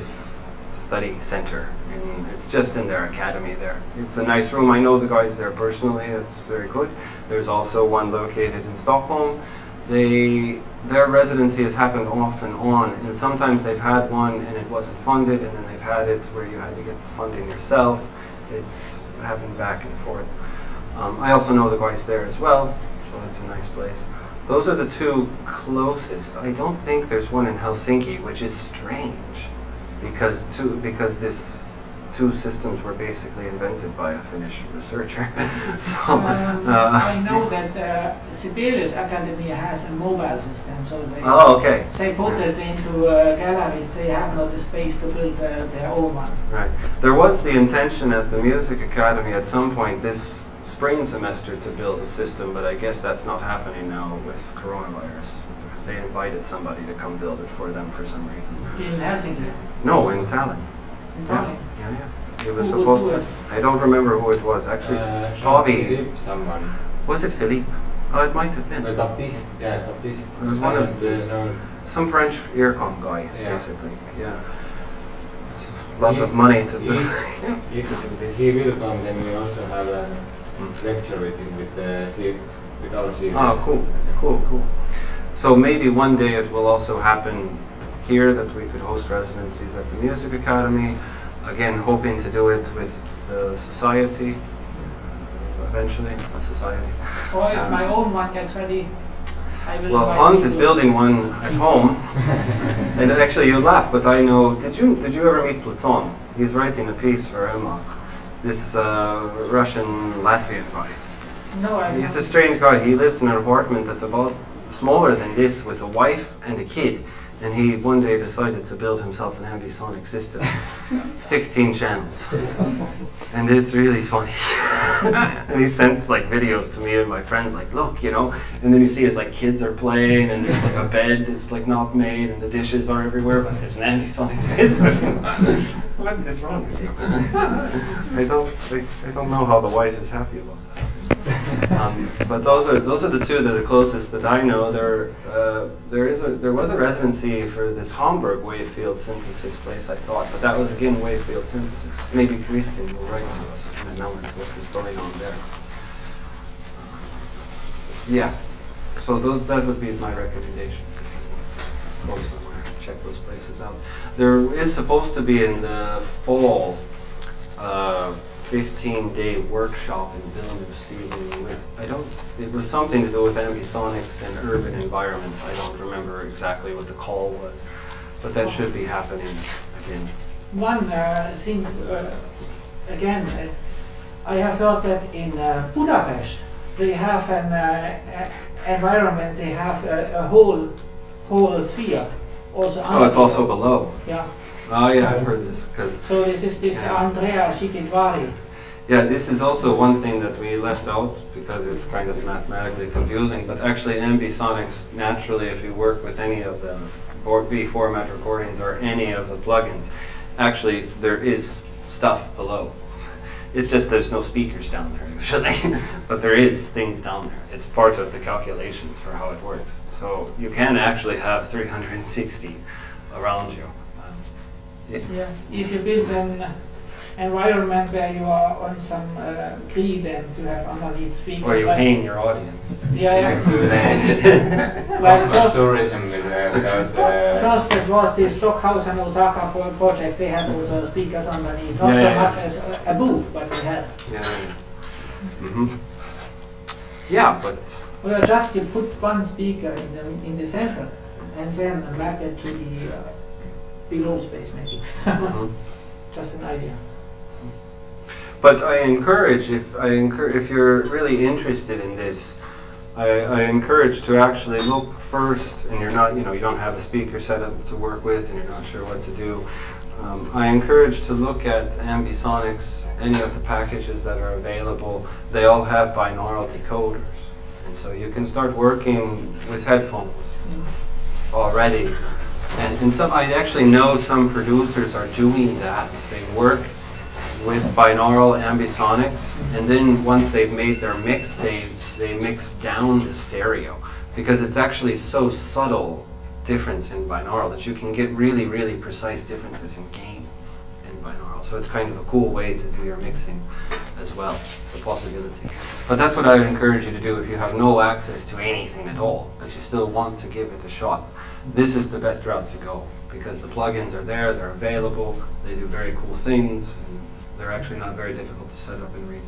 Study Center. And it's just in their academy there. It's a nice room. I know the guys there personally. It's very good. There's also one located in Stockholm. Their residency has happened off and on, and sometimes they've had one and it wasn't funded, and then they've had it where you had to get the funding yourself. It's happen back and forth. I also know the guys there as well, so it's a nice place. Those are the two closest. I don't think there's one in Helsinki, which is strange, because this two systems were basically invented by a Finnish researcher. So, I know that Sibelius Academy has a mobile system, so they, okay. they put it into galleries. They have not the space to build their own one. Right. There was the intention at the Music Academy at some point this spring semester to build a system, but I guess that's not happening now with coronavirus, because they invited somebody to come build it for them for some reason. In Helsinki? No, in Tallinn. In Tallinn? Yeah. It was Who supposed would do to. it? I don't remember who it was. Actually, Toby. Someone. Was it Philippe? Oh, it might have been. Baptiste, yeah, Baptiste. It was one of the some French earcom guy, Yeah. basically. Yeah. Lots of money to build. He will come, then we also have a lecture with him with our series. Oh, cool. So maybe one day it will also happen here that we could host residencies at the Music Academy. Again, hoping to do it with the society eventually. A society. Or if my own one gets ready, I will. Well, invite Hans you is to- building one at home, and actually you laugh, but I know. Did you ever meet Platon? He's writing a piece for Emma, this Russian Latvian guy. No, I He's a strange guy. He lives in an apartment that's about smaller than this, with a wife and a kid. And he one day decided to build himself an ambisonic system, 16 channels, and it's really funny. And he sent like videos to me and my friends, like, look, you know. And then you see his like kids are playing, and there's like a bed that's like not made, and the dishes are everywhere, but there's an ambisonic system. What is wrong with you? I don't know how the wife is happy about that. But those are the two that are closest that I know. There was a residency for this Hamburg wave field synthesis place, I thought, but that was again wave field synthesis. Maybe Christine will write to us and announce what is going on there. Yeah. So that would be my recommendations. Go somewhere, check those places out. There is supposed to be in the fall 15-day workshop in Vilnius dealing with, it was something to do with ambisonics and urban environments. I don't remember exactly what the call was, but that should be happening again. One thing, again, I have heard that in Budapest they have an environment. They have a whole sphere. Also. Oh, it's also below. Yeah. Oh yeah, I've heard this. So this is this Yeah. Andrea Chikitvari. Yeah, this is also one thing that we left out because it's kind of mathematically confusing, but actually ambisonics, naturally, if you work with any of the B format recordings or any of the plugins, actually there is stuff below. It's just there's no speakers down there usually, but there is things down there. It's part of the calculations for how it works. So you can actually have 360 around you. Yeah. If you build an environment where you are on some grid and you have underneath speakers. Or you like- hang your audience. Yeah, Do yeah. that. Like But tourism without first it was the Stockhouse and Osaka project. They had also speakers underneath, not so much as a booth, but they had. Yeah. Mm-hmm. Yeah, but Well, just you put one speaker in the center, and then map it to the below space maybe. mhm. Just an idea. But I encourage, if you're really interested in this, I encourage to actually look first, and you're not, you don't have a speaker set up to work with, and you're not sure what to do. I encourage to look at ambisonics, any of the packages that are available. They all have binaural decoders, and so you can start working with headphones already. And some, I actually know some producers are doing that. They work with binaural ambisonics, and then once they've made their mix, they mix down the stereo, because it's actually so subtle difference in binaural that you can get really, really precise differences in gain in binaural. So it's kind of a cool way to do your mixing as well. It's a possibility. But that's what I would encourage you to do if you have no access to anything at all, but you still want to give it a shot. This is the best route to go, because the plugins are there, they're available, they do very cool things, and they're actually not very difficult to set up and read.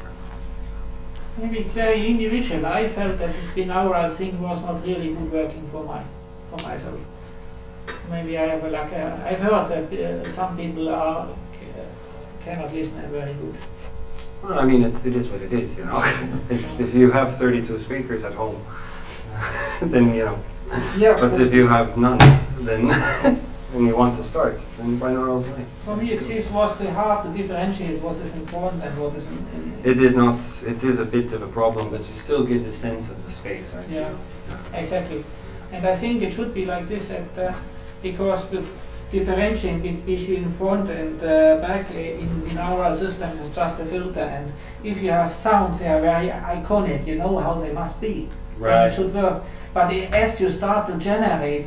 Maybe it's very individual. I felt that this binaural thing was not really good working for myself. Maybe I have I've heard that some people cannot listen very good. Well, I mean, it is what it is, you know. It's, if you have 32 speakers at home, then, you know. Yeah, but if you have none, then and you want to start, then binaural is nice. For me, it seems was hard to differentiate what is important and what isn't. It is not. It is a bit of a problem, but you still get the sense of the space. I feel. Yeah, exactly. And I think it should be like this, that because with differentiating between front and back in binaural systems is just a filter, and if you have sounds, they are very iconic. You know how they must be. So it should work. But as you start to generate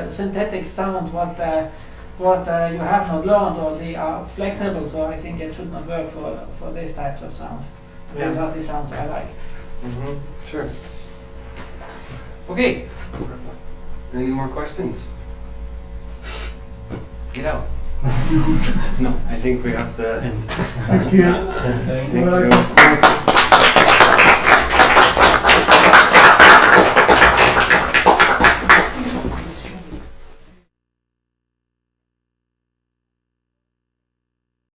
synthetic sounds, what you have not learned, or they are flexible, so I think it should not work for these types of sounds. Those are the sounds I like. Sure. Okay. Any more questions? Get out. No, I think we have to end. Thank you. Thank you.